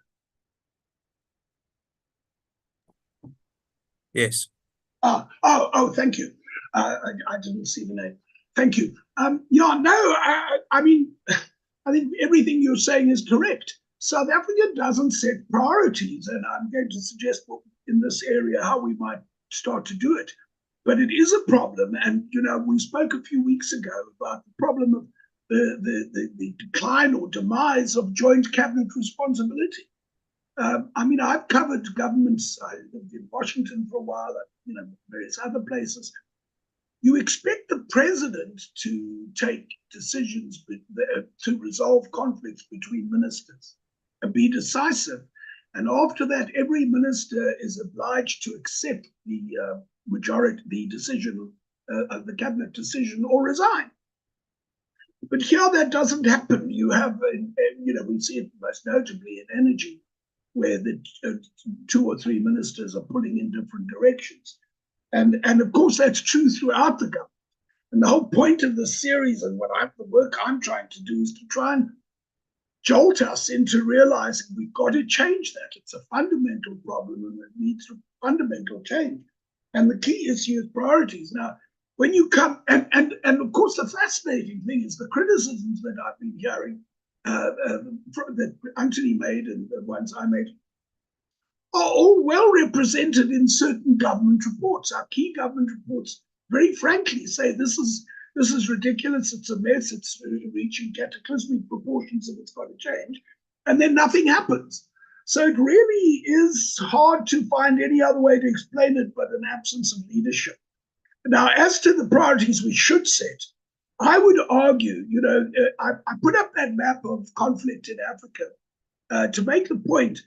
Yes. Oh, thank you. I didn't see the name. Thank you. I mean, I think everything you're saying is correct. South Africa doesn't set priorities, and I'm going to suggest in this area how we might start to do it. But it is a problem, and we spoke a few weeks ago about the problem of the decline or demise of joint cabinet responsibility. I mean, I've covered governments. I lived in Washington for a while, various other places. You expect the president to take decisions to resolve conflicts between ministers and be decisive. And after that, every minister is obliged to accept the the decision of the cabinet decision or resign. But here that doesn't happen. You have, we see it most notably in energy, where the 2 or 3 ministers are pulling in different directions. And of course, that's true throughout the government. And the whole point of this series and the work I'm trying to do is to try and jolt us into realizing we've got to change that. It's a fundamental problem and it needs fundamental change. And the key issue is priorities. Now, when you come, and of course, the fascinating thing is the criticisms that I've been hearing that Anthony made and the ones I made are all well represented in certain government reports. Our key government reports, very frankly, say this is ridiculous, it's a mess, it's reaching cataclysmic proportions and it's got to change, and then nothing happens. So it really is hard to find any other way to explain it but an absence of leadership. Now, as to the priorities we should set, I would argue, I put up that map of conflict in Africa to make the point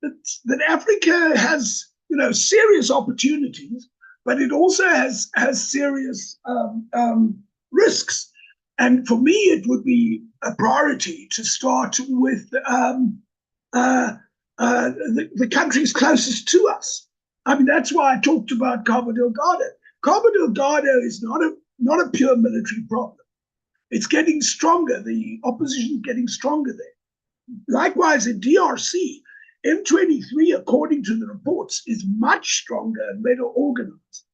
that Africa has, serious opportunities, but it also has serious risks. And for me, it would be a priority to start with the countries closest to us. I mean, that's why I talked about Cabo Delgado. Cabo Delgado is not a pure military problem. It's getting stronger. The opposition is getting stronger there. Likewise, in DRC, M23, according to the reports, is much stronger and better organized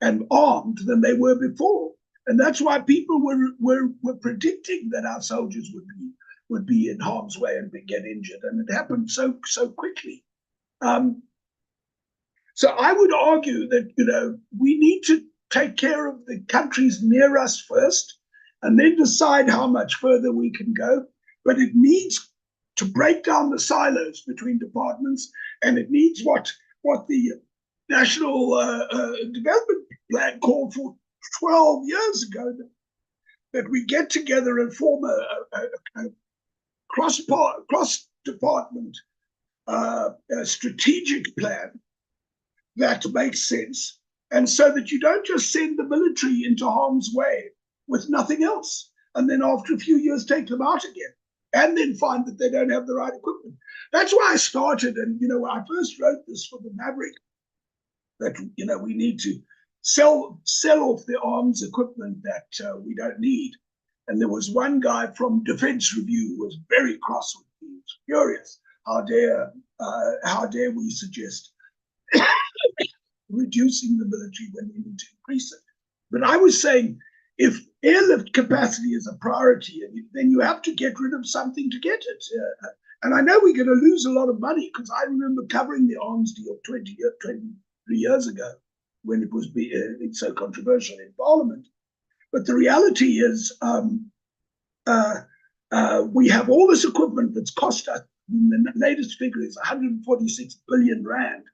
and armed than they were before. And that's why people were predicting that our soldiers would be in harm's way and get injured. And it happened so quickly. So I would argue that, we need to take care of the countries near us first and then decide how much further we can go. But it needs to break down the silos between departments, and it needs what the National Development Plan called for 12 years ago, that we get together and form a cross-department strategic plan that makes sense, and so that you don't just send the military into harm's way with nothing else, and then after a few years take them out again, and then find that they don't have the right equipment. That's why I started, and when I first wrote this for the Maverick, that we need to sell off the arms equipment that we don't need. And there was one guy from Defense Review who was very cross with me. He was furious. How dare we suggest reducing the military when we need to increase it? But I was saying, if airlift capacity is a priority, then you have to get rid of something to get it. And I know we're going to lose a lot of money, because I remember covering the arms deal 23 years ago when it was it's so controversial in Parliament. But the reality is we have all this equipment that's cost us, the latest figure is 146 billion rand.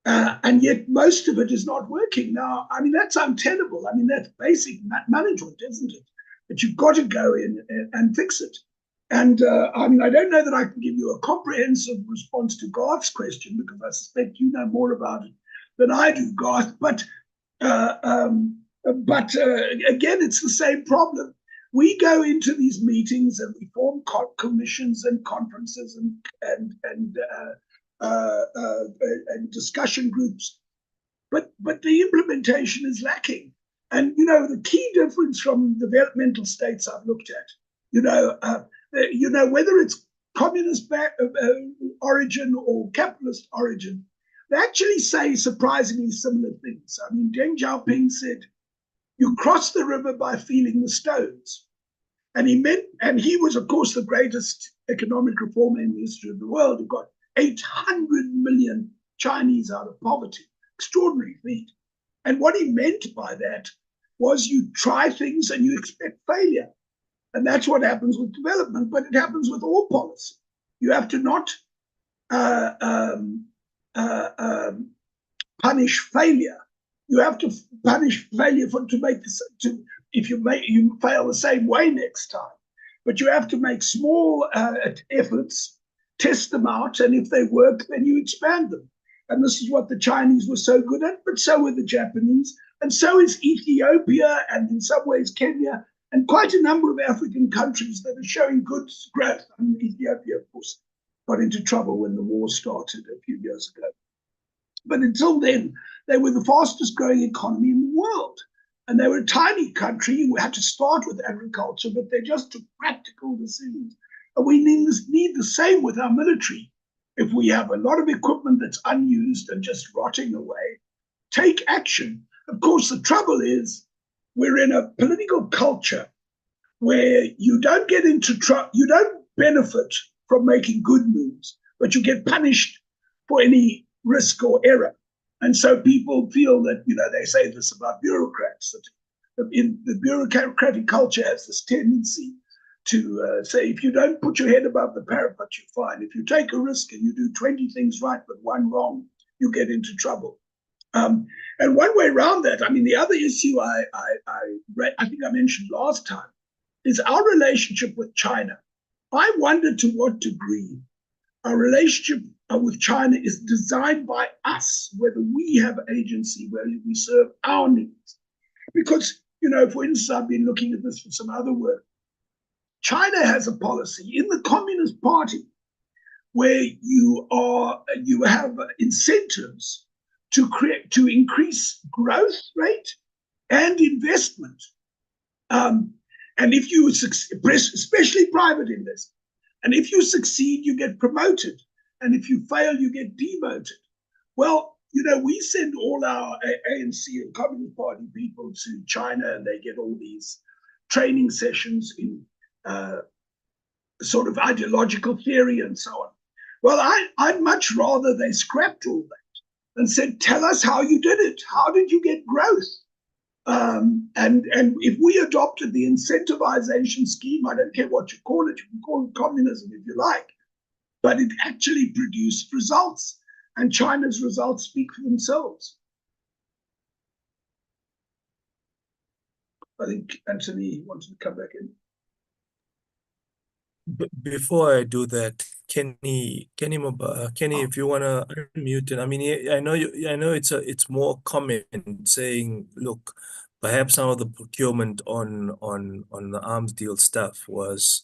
And yet most of it is not working. Now, I mean, that's untenable. I mean, that's basic management, isn't it? But you've got to go in and fix it. And I mean, I don't know that I can give you a comprehensive response to Garth's question, because I suspect you know more about it than I do, Garth. But again, it's the same problem. We go into these meetings and we form commissions and conferences and discussion groups, but the implementation is lacking. And the key difference from developmental states I've looked at, whether it's communist origin or capitalist origin, they actually say surprisingly similar things. I mean, Deng Xiaoping said, "You cross the river by feeling the stones," and he was, of course, the greatest economic reformer in the history of the world, who got 800 million Chinese out of poverty. Extraordinary feat. And what he meant by that was you try things and you expect failure. And that's what happens with development, but it happens with all policy. You have to not uh, um, punish failure. You have to punish failure to make this, if you fail the same way next time. But you have to make small efforts, test them out, and if they work, then you expand them. And this is what the Chinese were so good at, but so were the Japanese, and so is Ethiopia, and in some ways Kenya, and quite a number of African countries that are showing good growth. And Ethiopia, of course, got into trouble when the war started a few years ago. But until then, they were the fastest growing economy in the world. And they were a tiny country who had to start with agriculture, but they just took practical decisions. And we need the same with our military. If we have a lot of equipment that's unused and just rotting away, take action. Of course, the trouble is we're in a political culture where you don't get into trouble, you don't benefit from making good moves, but you get punished for any risk or error. And so people feel that, they say this about bureaucrats, that in the bureaucratic culture has this tendency to say, if you don't put your head above the parapet, you're fine. If you take a risk and you do 20 things right, but one wrong, you get into trouble. And one way around that, the other issue I think I mentioned last time is our relationship with China. I wonder to what degree our relationship with China is designed by us, whether we have agency, whether we serve our needs. Because, for instance, I've been looking at this for some other work. China has a policy in the Communist Party where you have incentives to increase growth rate and investment. And if you especially private investment, and if you succeed, you get promoted. And if you fail, you get demoted. Well, we send all our ANC and Communist Party people to China, and they get all these training sessions in sort of ideological theory and so on. Well, I'd much rather they scrapped all that and said, tell us how you did it. How did you get growth? And if we adopted the incentivization scheme, I don't care what you call it communism if you like, but it actually produced results, and China's results speak for themselves. I think Anthony wanted to come back in. Before I do that, Kenny, if you want to unmute it, I know it's more common saying, look, perhaps some of the procurement on the arms deal stuff was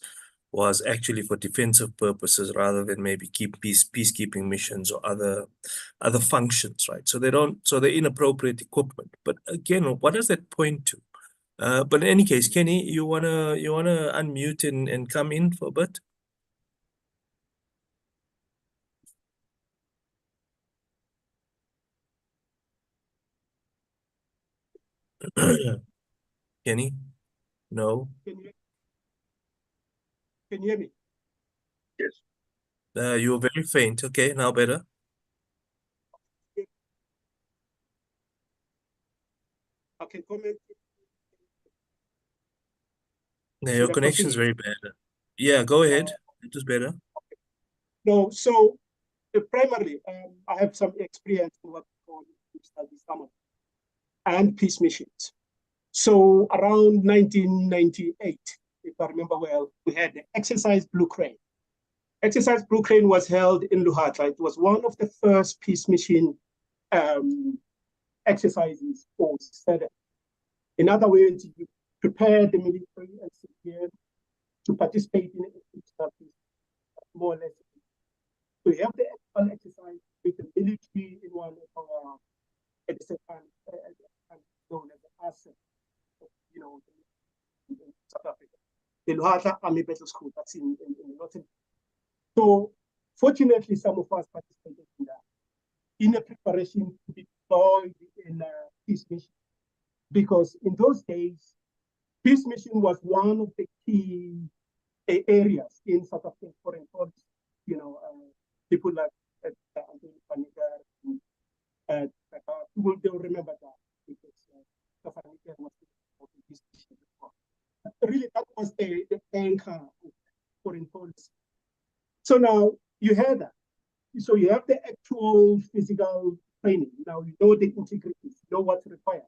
actually for defensive purposes rather than maybe peacekeeping missions or other functions, right? So they're inappropriate equipment. But again, what does that point to? But in any case, Kenny, you wanna unmute and come in for a bit? Kenny? No? Can you hear me? Yes. You were very faint. Okay, now better. I can comment. Yeah, your connection's very bad. Yeah, go ahead. It was better. No, so primarily, I have some experience in what we call study summer and peace missions. So around 1998, if I remember well, we had the Exercise Blue Crane. Exercise Blue Crane was held in Luhatra. It was one of the first peace mission exercises for SADC. In other words, you prepare the military and civilian to participate in it, more or less. So we have the actual exercise with the military in one of our, at the same time, known as the ASEC, in South Africa. The Luhatra Army Battle School, that's in Northern. So fortunately, some of us participated in that, in a preparation to be deployed in peace mission. Because in those days, peace mission was one of the key areas in South African foreign policy. People like Anthony Panega, they'll remember that because South Africa was the peace mission before. Really, that was the anchor of foreign policy. So now you heard that. so you have the actual physical training. Now you know the integrities, you know what's required.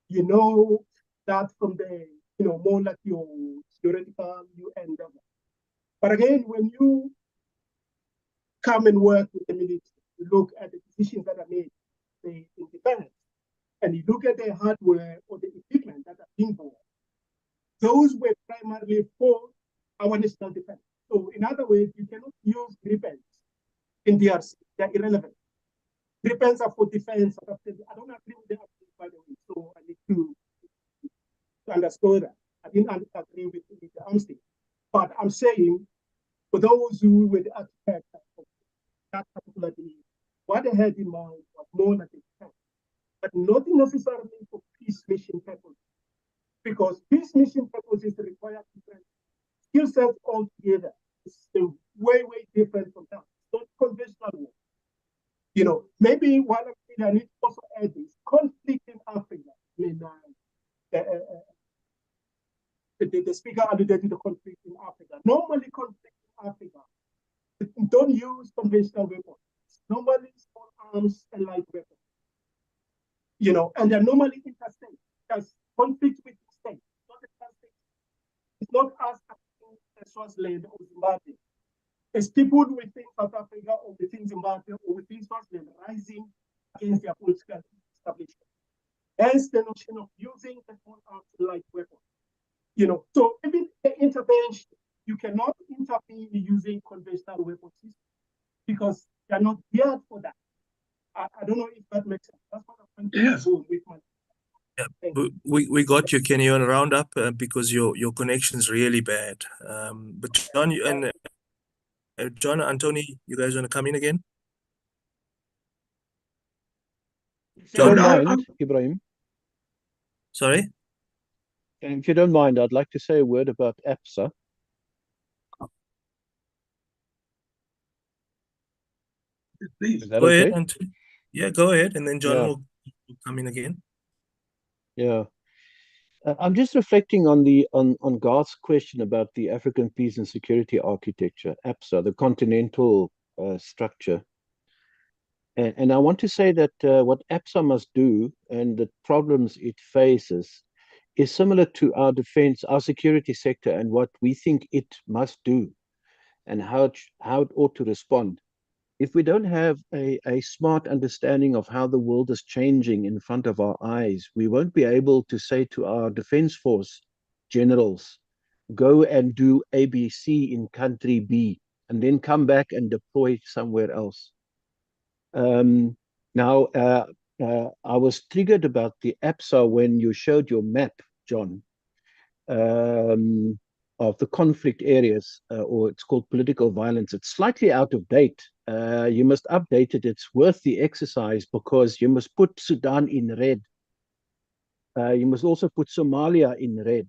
You know that from the, more like your theoretical, you end up. But again, when you come and work with the military, you look at the decisions that are made in defense, and you look at the hardware or the equipment that are being bought, those were primarily for our national defense. So in other words, you cannot use grippers in DRC. They're irrelevant. Grippers are for defense. I don't agree with that, by the way, so I need to underscore that. I didn't agree with the Armstead. But I'm saying, for those who were the architects of that particular deal, what they had in mind was more like a defense, but not necessarily for peace mission purposes. Because peace mission purposes require different skill sets altogether. It's way, way different from that. It's not conventional war. Maybe one of the things I need to also add is conflict in Africa. I mean, the speaker alluded to the conflict in Africa. Normally, conflict in Africa don't use conventional weapons. Normally, small arms and light weapons. And they're normally interstate. There's conflict with the state. It's not us as Swaziland or Zimbabwe. It's people within South Africa or within Zimbabwe or within Swaziland rising against their political establishment. Hence the notion of using the small arms and light weapons. So even the intervention, you cannot intervene using conventional weapons because they're not geared for that. I don't know if that makes sense. That's what I'm trying to do with my. Yeah, we got you, Kenny, on a roundup because your connection's really bad. But John and John, Anthony, you guys want to come in again? If you don't No, mind, Ibrahim, Sorry? if you don't mind, I'd like to say a word about APSA. please. Is that Go ahead, okay? Anthony. Yeah, go ahead, and then John Yeah. will come in again. Yeah. I'm just reflecting on on Garth's question about the African Peace and Security Architecture, APSA, the continental structure. And I want to say that what APSA must do and the problems it faces is similar to our defense, our security sector, and what we think it must do and how it ought to respond. If we don't have a smart understanding of how the world is changing in front of our eyes, we won't be able to say to our defense force generals, go and do ABC in country B, and then come back and deploy somewhere else. Now, I was triggered about the APSA when you showed your map, John, of the conflict areas, or it's called political violence. It's slightly out of date. You must update it. It's worth the exercise because you must put Sudan in red. You must also put Somalia in red.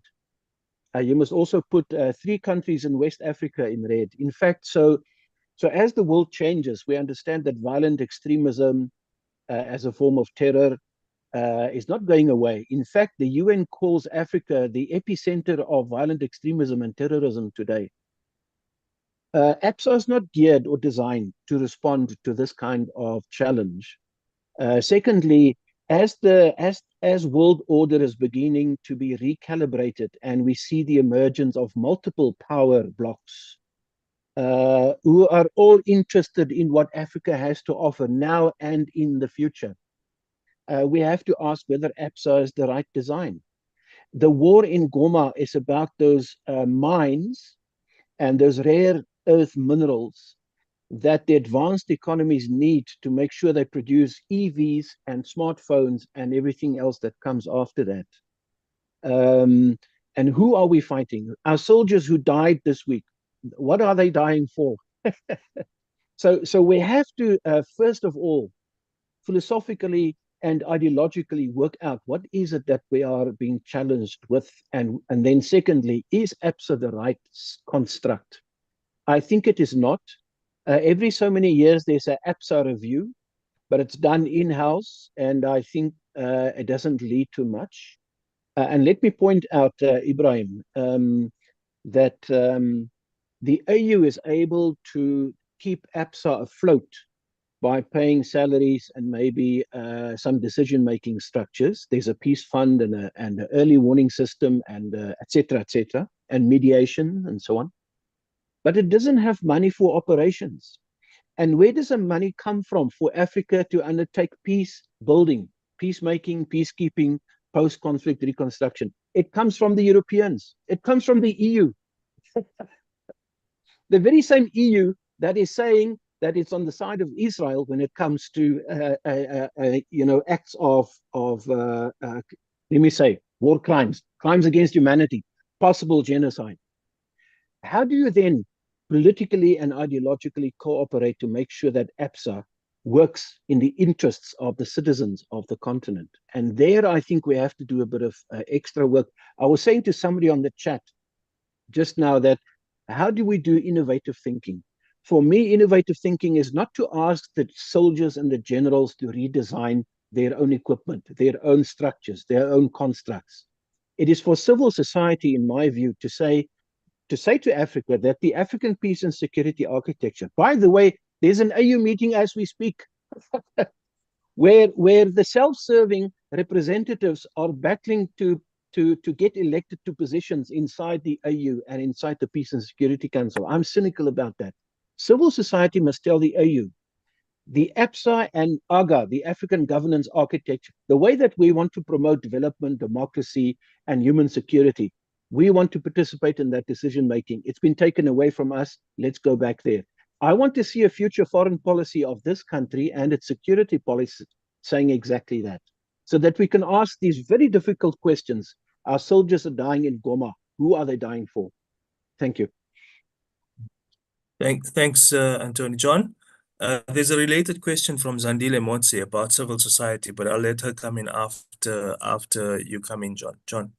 You must also put 3 countries in West Africa in red. In fact, so as the world changes, we understand that violent extremism as a form of terror is not going away. In fact, the UN calls Africa the epicenter of violent extremism and terrorism today. APSA is not geared or designed to respond to this kind of challenge. Secondly, as world order is beginning to be recalibrated and we see the emergence of multiple power blocks who are all interested in what Africa has to offer now and in the future, we have to ask whether APSA is the right design. The war in Goma is about those mines and those rare earth minerals that the advanced economies need to make sure they produce EVs and smartphones and everything else that comes after that. And who are we fighting? Our soldiers who died this week, what are they dying for? So we have to, first of all, philosophically and ideologically work out what is it that we are being challenged with. And then secondly, is APSA the right construct? I think it is not. Every so many years, there's an APSA review, but it's done in-house, and I think it doesn't lead to much. And let me point out, Ibrahim, that the AU is able to keep APSA afloat by paying salaries and maybe some decision-making structures. There's a peace fund and an early warning system and et cetera, and mediation and so on. But it doesn't have money for operations. And where does the money come from for Africa to undertake peace building, peacemaking, peacekeeping, post-conflict reconstruction? It comes from the Europeans. It comes from the EU. The very same EU that is saying that it's on the side of Israel when it comes to acts of let me say war crimes, crimes against humanity, possible genocide. How do you then politically and ideologically cooperate to make sure that ABSA works in the interests of the citizens of the continent? And there, I think we have to do a bit of extra work. I was saying to somebody on the chat just now that how do we do innovative thinking? For me, innovative thinking is not to ask the soldiers and the generals to redesign their own equipment, their own structures, their own constructs. It is for civil society, in my view, to say to Africa that the African peace and security architecture, by the way, there's an AU meeting as we speak, where the self-serving representatives are battling to get elected to positions inside the AU and inside the Peace and Security Council. I'm cynical about that. Civil society must tell the AU, the ABSA and AGA, the African governance architecture, the way that we want to promote development, democracy, and human security, we want to participate in that decision-making. It's been taken away from us. Let's go back there. I want to see a future foreign policy of this country and its security policy saying exactly that, so that we can ask these very difficult questions. Our soldiers are dying in Goma. Who are they dying for? Thank you. Thanks, Anthony. John, there's a related question from Zandile Motse about civil society, but I'll let her come in after you come in, John. John.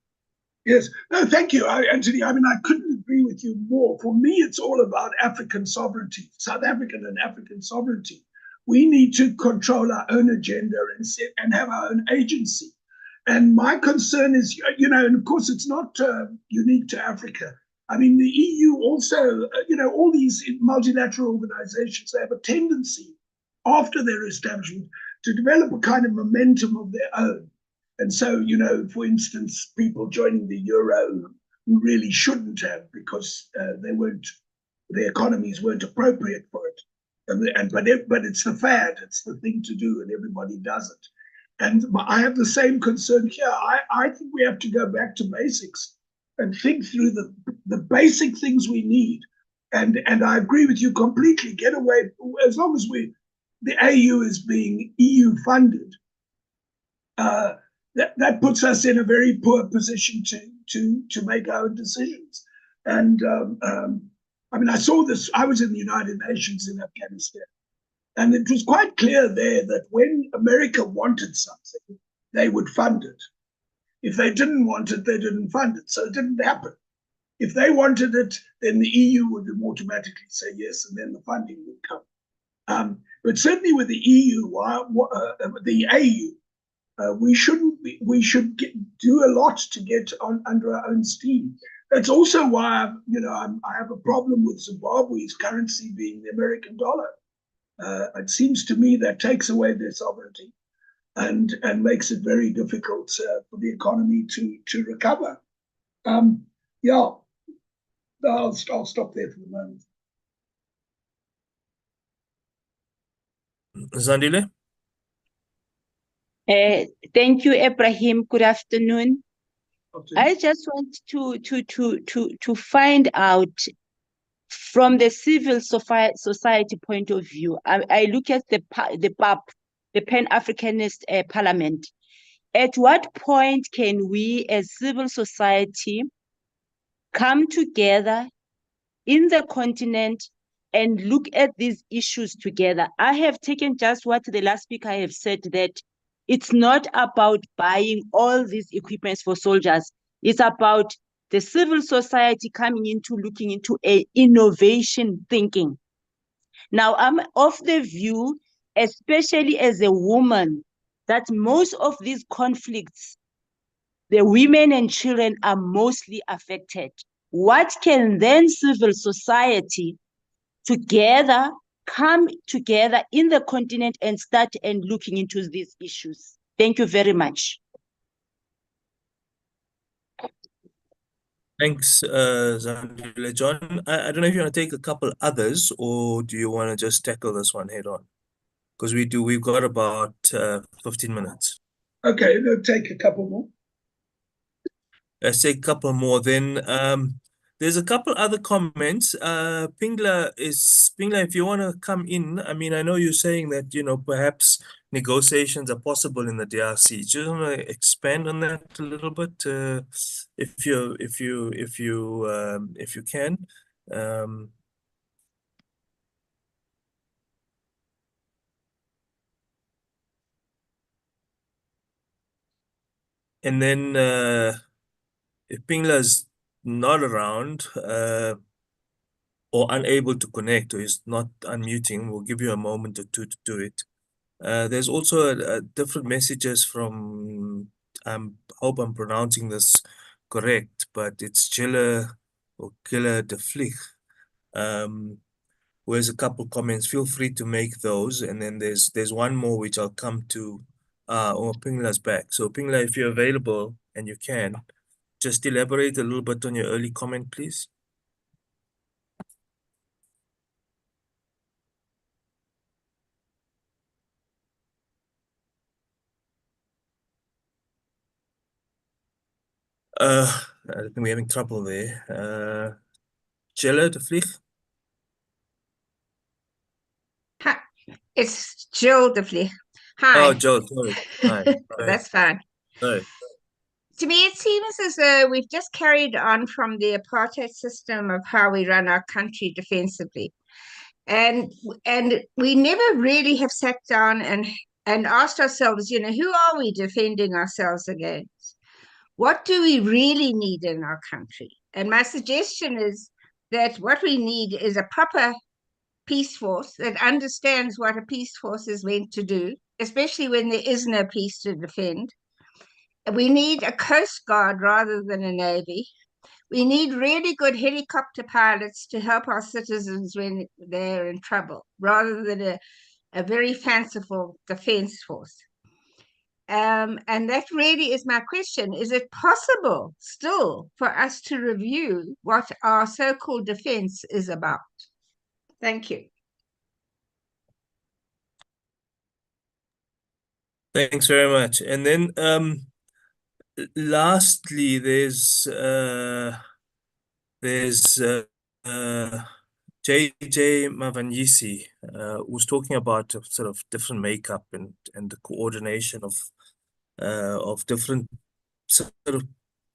Yes, no, thank you, Anthony. I mean, I couldn't agree with you more. For me, it's all about African sovereignty, South African and African sovereignty. We need to control our own agenda and have our own agency. And my concern is, and of course, it's not unique to Africa. I mean, the EU also, all these multilateral organizations, they have a tendency after their establishment to develop a kind of momentum of their own. And so, for instance, people joining the euro who really shouldn't have because their economies weren't appropriate for it. But it's the fad, it's the thing to do, and everybody does it. And I have the same concern here. I think we have to go back to basics and think through the basic things we need. And I agree with you completely. Get away, as long as the AU is being EU funded, that puts us in a very poor position to make our own decisions. And I mean, I saw this. I was in the United Nations in Afghanistan, and it was quite clear there that when America wanted something, they would fund it. If they didn't want it, they didn't fund it. So it didn't happen. If they wanted it, then the EU would automatically say yes, and then the funding would come. But certainly with the EU, the AU, we should do a lot to get under our own steam. That's also why I have a problem with Zimbabwe's currency being the American dollar. It seems to me that takes away their sovereignty and makes it very difficult for the economy to recover. Yeah, I'll stop there for the moment. Zandile? Thank you, Ebrahim. Good afternoon. Okay. I just want to find out from the civil society point of view. I look at the PAP, the Pan-Africanist Parliament. At what point can we as civil society come together in the continent and look at these issues together? I have taken just what the last speaker have said, that it's not about buying all these equipments for soldiers. It's about the civil society coming into looking into a innovation thinking. Now, I'm of the view, especially as a woman, that most of these conflicts, the women and children are mostly affected. What can then civil society together come together in the continent and start and looking into these issues. Thank you very much. Thanks, Zandile. John, I don't know if you want to take a couple others, or do you want to just tackle this one head on? Because we've got about 15 minutes. Okay, we'll take a couple more. Let's take a couple more. Then there's a couple other comments. Pingla, if you want to come in, I mean, I know you're saying that, you know, perhaps negotiations are possible in the DRC. Do you want to expand on that a little bit, if you can? And then if Pingla's not around or unable to connect, or is not unmuting, we'll give you a moment or two to do it. There's also different messages from, I hope I'm pronouncing this correct, but it's Gilla or Gilla de Vlieg. Who has a couple comments. Feel free to make those. And then there's one more which I'll come to. Pingla's back. So Pingla, if you're available and you can, just elaborate a little bit on your early comment, please. I think we're having trouble there. Gilla de Vlieg. Hi, it's Jill de Vlieg. Hi. Oh, Jill, sorry. Hi. That's fine. Sorry. To me, it seems as though we've just carried on from the apartheid system of how we run our country defensively. And we never really have sat down and asked ourselves, you know, who are we defending ourselves against? What do we really need in our country? And my suggestion is that what we need is a proper peace force that understands what a peace force is meant to do, especially when there is no peace to defend. We need a coast guard rather than a navy. We need really good helicopter pilots to help our citizens when they're in trouble, rather than a very fanciful defense force. And that really is my question. Is it possible still for us to review what our so-called defense is about? Thank you. Thanks very much. And then lastly, there's JJ Mavanyisi, who's talking about a sort of different makeup and the coordination of different sort of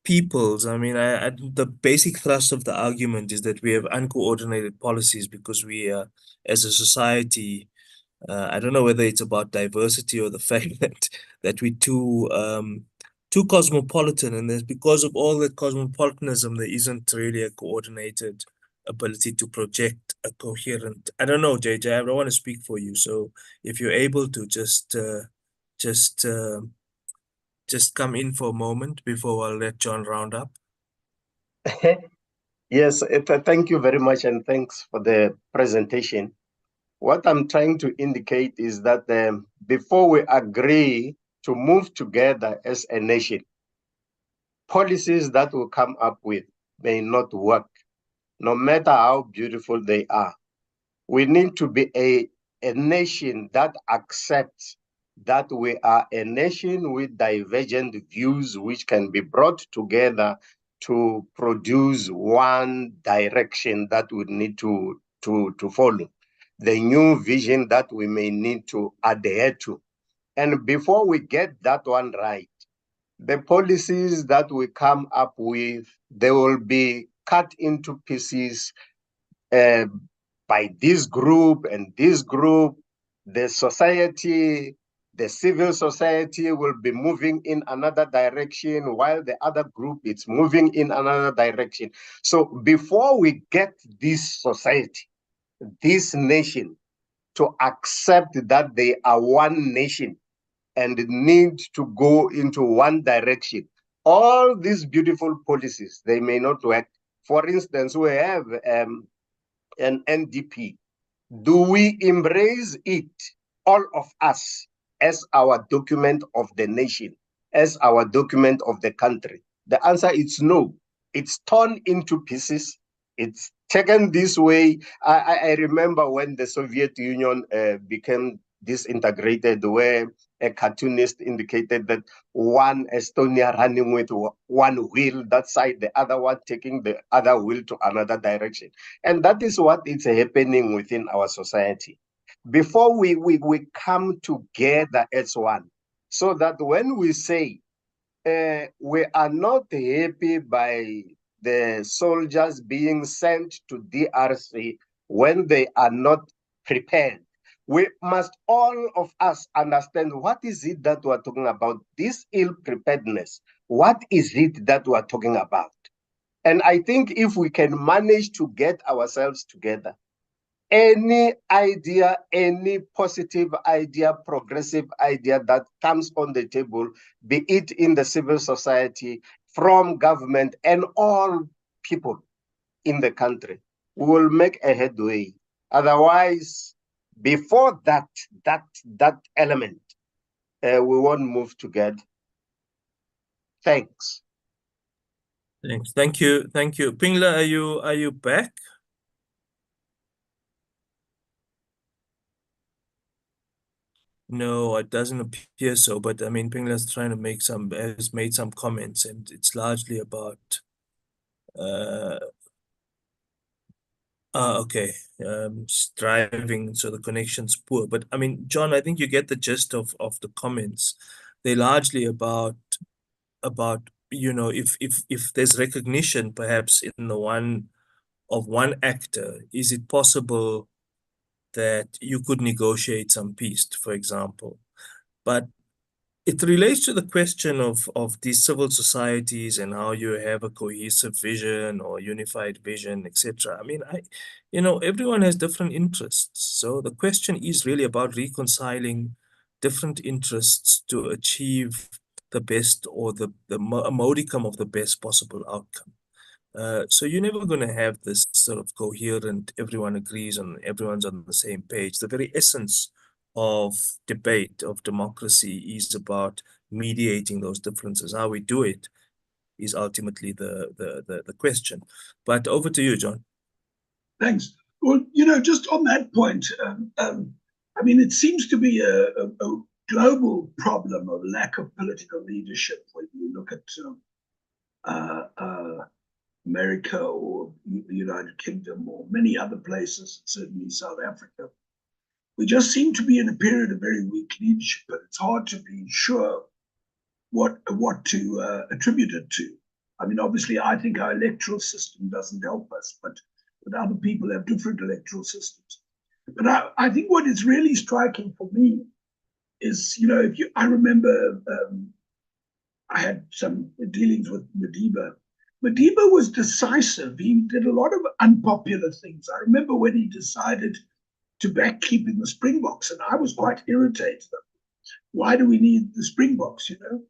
peoples. I mean, the basic thrust of the argument is that we have uncoordinated policies because we, as a society, I don't know whether it's about diversity or the fact that we're too cosmopolitan, and there's, because of all that cosmopolitanism, there isn't really a coordinated ability to project a coherent. I don't know, JJ, I don't want to speak for you, so if you're able to just come in for a moment before I'll let John round up. Yes, thank you very much, and thanks for the presentation. What I'm trying to indicate is that before we agree to move together as a nation, policies that we come up with may not work, no matter how beautiful they are. We need to be a nation that accepts that we are a nation with divergent views which can be brought together to produce one direction that we need to follow, the new vision that we may need to adhere to. And before we get that one right, the policies that we come up with, they will be cut into pieces by this group and this group. The society, the civil society will be moving in another direction, while the other group is moving in another direction. So before we get this society, this nation, to accept that they are one nation and need to go into one direction, all these beautiful policies, they may not work. For instance, we have an NDP, Do we embrace it, all of us, as our document of the nation, as our document of the country? The answer is no. It's torn into pieces. It's taken this way. I remember when the Soviet Union became disintegrated, where a cartoonist indicated that one Estonia running with one wheel that side, the other one taking the other wheel to another direction. And that is what is happening within our society. Before we come together as one, so that when we say we are not happy by the soldiers being sent to DRC when they are not prepared, we must all of us understand what is it that we're talking about, this ill preparedness. What is it that we're talking about? And I think if we can manage to get ourselves together, any idea, any positive idea, progressive idea that comes on the table, be it in the civil society, from government, and all people in the country, we will make a headway. Otherwise, before that element, we won't move together. Thanks. Thanks. Thank you. Thank you. Pingla, are you back? No, it doesn't appear so, but I mean, Pingla's trying to has made some comments, and it's largely about, okay, she's driving, so the connection's poor. But I mean, John, I think you get the gist of the comments. They're largely about, you know, if there's recognition, perhaps in the one actor, is it possible that you could negotiate some peace, for example? But it relates to the question of these civil societies and how you have a cohesive vision or unified vision, etc. I mean, you know, everyone has different interests. So the question is really about reconciling different interests to achieve the best, or a modicum of the best possible outcome. So you're never going to have this sort of coherent, everyone agrees and everyone's on the same page. The very essence of debate, of democracy, is about mediating those differences. How we do it is ultimately the question. But over to you, John. Thanks. Well, you know, just on that point, I mean, it seems to be a global problem of lack of political leadership when you look at America or the United Kingdom or many other places, certainly South Africa. We just seem to be in a period of very weak leadership, but it's hard to be sure what to attribute it to. I mean, obviously, I think our electoral system doesn't help us, but other people have different electoral systems. But I think what is really striking for me is, you know, I remember I had some dealings with Madiba. Madiba was decisive. He did a lot of unpopular things. I remember when he decided to back keeping the Springboks, and I was quite irritated. Why do we need the Springboks, you know?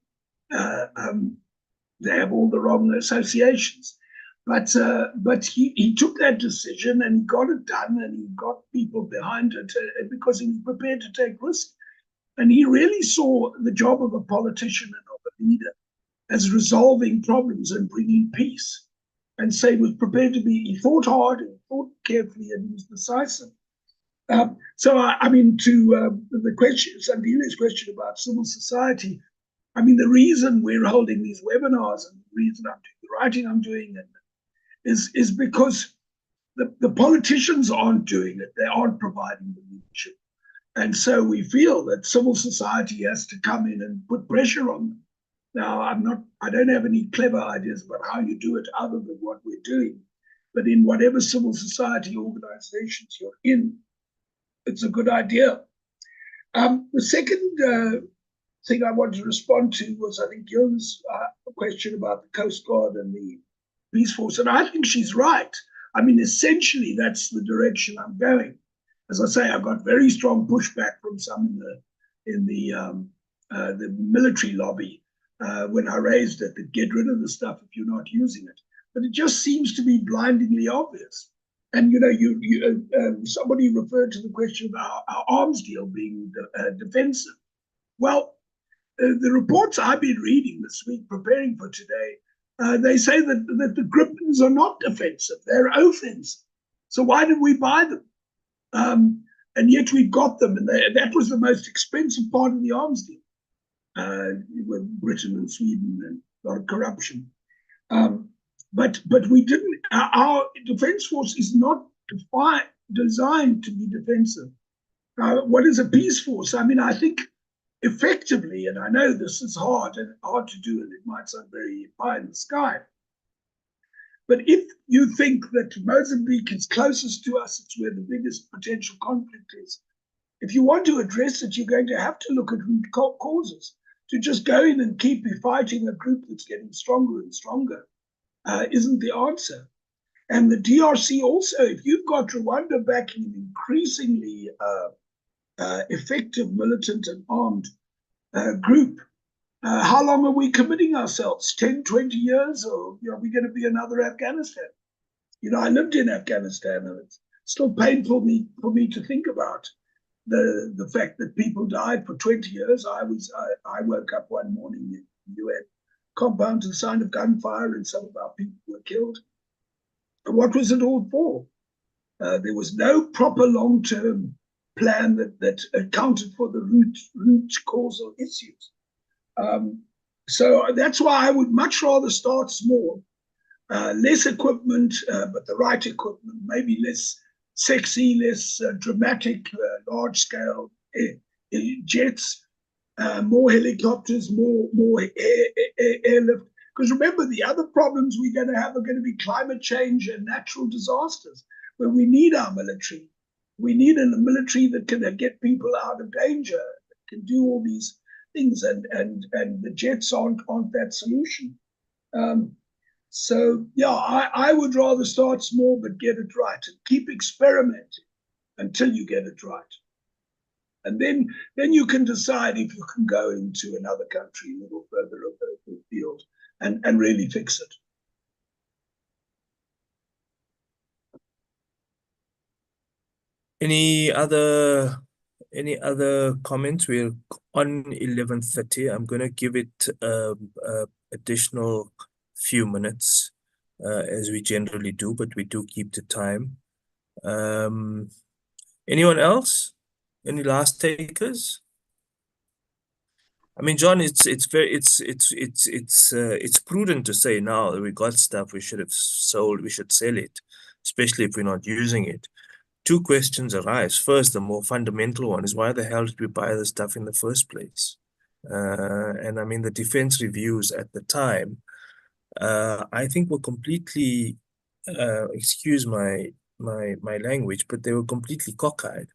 They have all the wrong associations. But he took that decision and he got it done, and he got people behind it because he was prepared to take risks. And he really saw the job of a politician and of a leader as resolving problems and bringing peace. And so he was prepared to be, he thought hard, he thought carefully, and he was decisive. So, I mean, to the question, Sandile's question about civil society, I mean, the reason we're holding these webinars and the reason I'm doing the writing I'm doing is because the politicians aren't doing it. They aren't providing the leadership. And so we feel that civil society has to come in and put pressure on them. Now, I don't have any clever ideas about how you do it other than what we're doing. But in whatever civil society organizations you're in, it's a good idea. The second thing I wanted to respond to was, I think, Gil's question about the Coast Guard and the Police Force. And I think she's right. I mean, essentially, that's the direction I'm going. As I say, I've got very strong pushback from some in the military lobby when I raised it, that get rid of the stuff if you're not using it. But it just seems to be blindingly obvious. And somebody referred to the question of our arms deal being defensive. Well, the reports I've been reading this week, preparing for today, they say that the Gripens are not defensive; they're offensive. So why did we buy them? And yet we got them, and that was the most expensive part of the arms deal with Britain and Sweden, and a lot of corruption. But we didn't. Our defense force is not designed to be defensive. What is a peace force? I mean, I think effectively, and I know this is hard to do, and it might sound very pie in the sky. But if you think that Mozambique is closest to us, it's where the biggest potential conflict is. If you want to address it, you're going to have to look at root causes. To just go in and keep fighting a group that's getting stronger and stronger isn't the answer. And the DRC also, if you've got Rwanda backing an increasingly effective militant and armed group, how long are we committing ourselves? 10, 20 years? Or are we going to be another Afghanistan? I lived in Afghanistan, and it's still painful for me to think about the fact that people died for 20 years. I woke up one morning in the UN compound to the sound of gunfire, and some of our people were killed. And what was it all for? There was no proper long-term plan that accounted for the root causal issues. So that's why I would much rather start small, less equipment, but the right equipment, maybe less sexy, less dramatic, large-scale jets, more helicopters, more airlift. Because remember, the other problems we're going to have are going to be climate change and natural disasters, where we need our military. We need a military that can get people out of danger, that can do all these things, and the jets aren't that solution. So yeah, I would rather start small but get it right, and keep experimenting until you get it right. And then you can decide if you can go into another country a little further afield and really fix it. Any other comments? We're on 11:30. I'm going to give it additional few minutes as we generally do, but we do keep the time. Anyone else? Any last takers? I mean, John, it's prudent to say now that we got stuff we should have sold, we should sell it, especially if we're not using it. Two questions arise. First, the more fundamental one is, why the hell did we buy this stuff in the first place? And I mean, the defense reviews at the time, I think were completely, excuse my language, but they were completely cockeyed.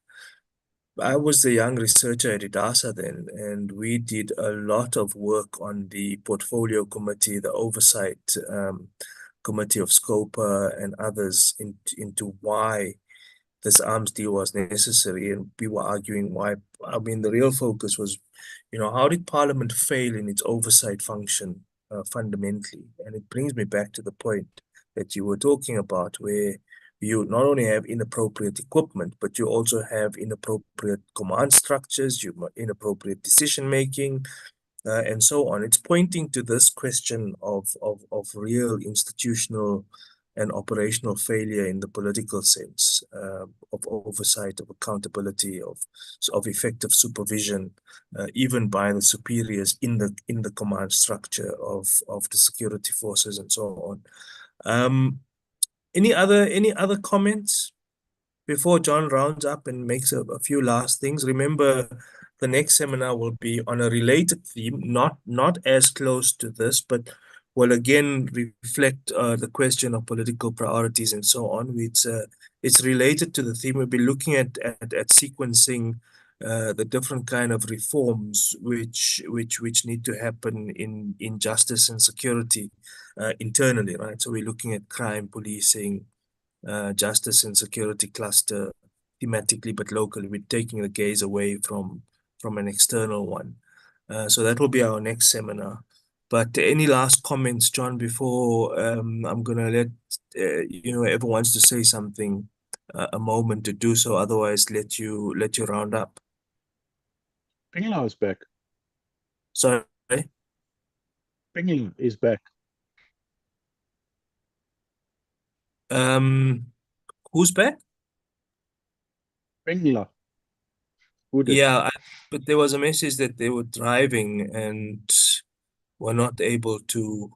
I was the young researcher at IDASA then, and we did a lot of work on the portfolio committee, the oversight committee of Scopa and others into why this arms deal was necessary. And we were arguing why. I mean, the real focus was, how did Parliament fail in its oversight function fundamentally? And it brings me back to the point that you were talking about, where you not only have inappropriate equipment, but you also have inappropriate command structures, inappropriate decision-making, and so on. It's pointing to this question of real institutional and operational failure in the political sense, of oversight, of accountability, of effective supervision, even by the superiors in the command structure of the security forces and so on. Any other comments before John rounds up and makes a few last things? Remember, the next seminar will be on a related theme, not as close to this, but will again reflect the question of political priorities and so on. It's related to the theme. We'll be looking at sequencing the different kind of reforms which need to happen in justice and security internally, right? So we're looking at crime, policing, justice and security cluster thematically, but locally. We're taking the gaze away from an external one. So that will be our next seminar. But any last comments, John, before I'm gonna let everyone wants to say something, a moment to do so. Otherwise, let you round up. Pingala is back. Sorry. Pingala is back. Who's back? Pingala. Who did? Yeah, but there was a message that they were driving and were not able to,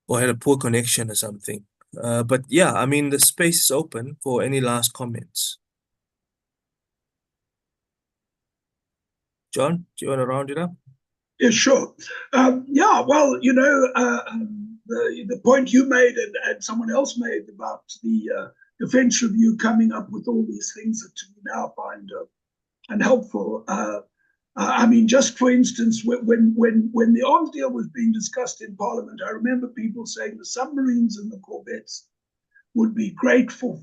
or had a poor connection or something. But yeah, I mean, the space is open for any last comments. John, do you want to round it up? Yeah, sure. Yeah, well, the point you made and someone else made about the defense review coming up with all these things that we now find unhelpful. I mean, just for instance, when the arms deal was being discussed in Parliament, I remember people saying the submarines and the corvettes would be great for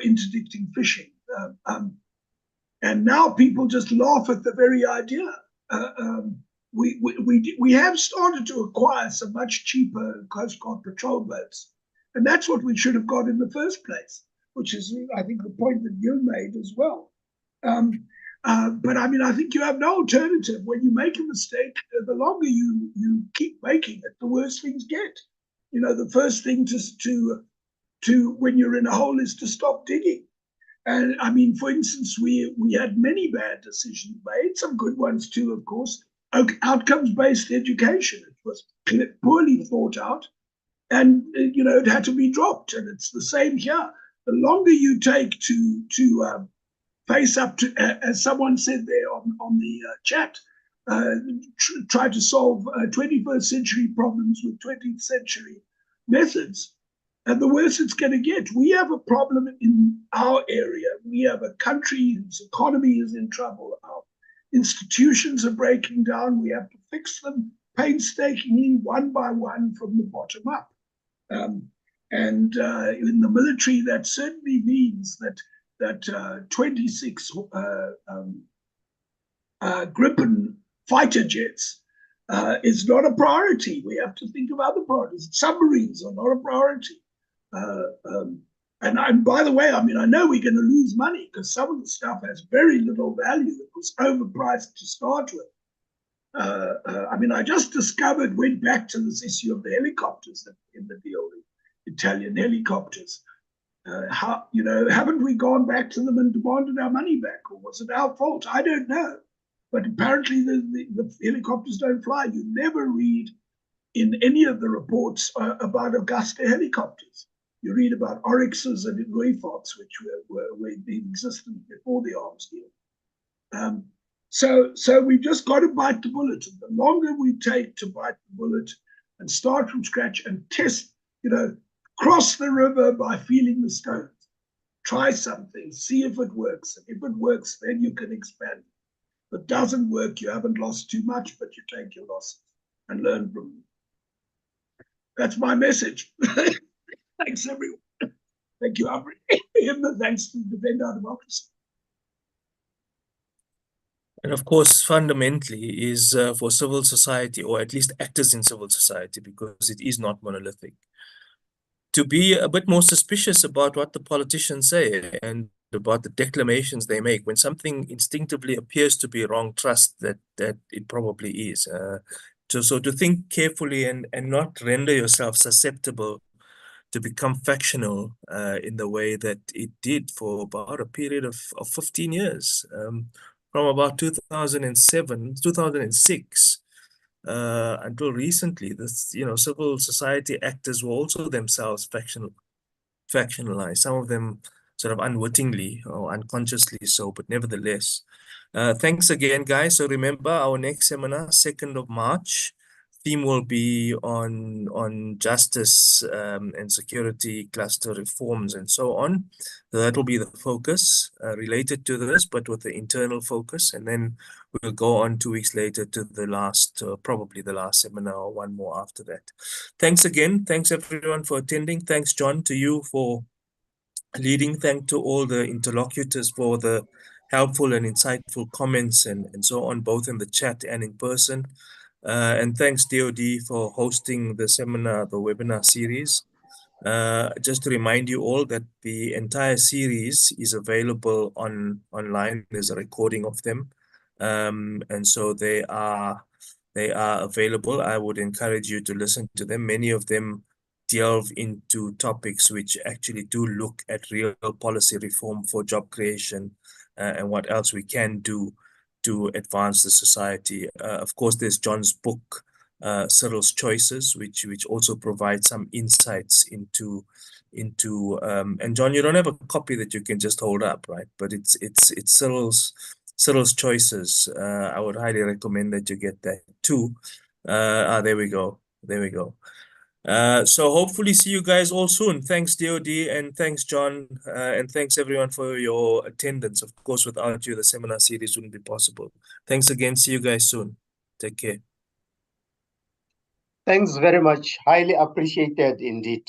interdicting fishing. And now people just laugh at the very idea. We have started to acquire some much cheaper Coast Guard patrol boats. And that's what we should have got in the first place, which is, I think, the point that you made as well. But I mean, I think you have no alternative. When you make a mistake, the longer you keep making it, the worse things get. You know, the first thing to when you're in a hole is to stop digging. And I mean, for instance, we had many bad decisions made, some good ones too, of course. Outcomes-based education, it was poorly thought out, and it had to be dropped. And it's the same here. The longer you take to face up to, as someone said there on the chat, try to solve 21st century problems with 20th century methods, and the worse it's going to get. We have a problem in our area. We have a country whose economy is in trouble. Our institutions are breaking down. We have to fix them painstakingly, one by one, from the bottom up. And in the military, that certainly means that 26 Gripen fighter jets is not a priority. We have to think of other priorities. Submarines are not a priority. And by the way, I mean, I know we're going to lose money because some of the stuff has very little value. It was overpriced to start with. I mean, I just went back to this issue of the helicopters in the deal, the Italian helicopters. Haven't we gone back to them and demanded our money back? Or was it our fault? I don't know. But apparently the helicopters don't fly. You never read in any of the reports about Augusta helicopters. You read about Oryxes and Rooivalks, which were in existence before the arms deal. So we've just got to bite the bullet. And the longer we take to bite the bullet and start from scratch and test, cross the river by feeling the stones. Try something, see if it works. And if it works, then you can expand. If it doesn't work, you haven't lost too much, but you take your losses and learn from them. That's my message. Thanks, everyone. Thank you, Aubrey. Thanks to Defend Our Democracy. And of course, fundamentally is for civil society, or at least actors in civil society, because it is not monolithic, to be a bit more suspicious about what the politicians say and about the declamations they make. When something instinctively appears to be wrong, trust that it probably is. So to think carefully and not render yourself susceptible to become factional in the way that it did for about a period of 15 years, from about 2006 until recently. This, civil society actors were also themselves factionalized, some of them sort of unwittingly or unconsciously so, but nevertheless. Thanks again, guys. So remember, our next seminar, 2nd of March, theme will be on justice and security cluster reforms and so on. So that will be the focus related to this, but with the internal focus. And then we'll go on 2 weeks later to the last, probably the last seminar, or one more after that. Thanks again. Thanks everyone for attending. Thanks, John, to you for leading. Thanks to all the interlocutors for the helpful and insightful comments and so on, both in the chat and in person. And thanks, DOD, for hosting the seminar, the webinar series. Just to remind you all that the entire series is available online. There's a recording of them. And so they are available. I would encourage you to listen to them. Many of them delve into topics which actually do look at real policy reform for job creation and what else we can do to advance the society. Of course, there's John's book, Cyril's Choices, which also provides some insights into and John, you don't have a copy that you can just hold up, right? But it's Cyril's Choices. I would highly recommend that you get that too. There we go. So hopefully see you guys all soon. Thanks, DOD, and thanks, John, and thanks everyone for your attendance. Of course, without you, the seminar series wouldn't be possible. Thanks again. See you guys soon. Take care. Thanks very much. Highly appreciated indeed.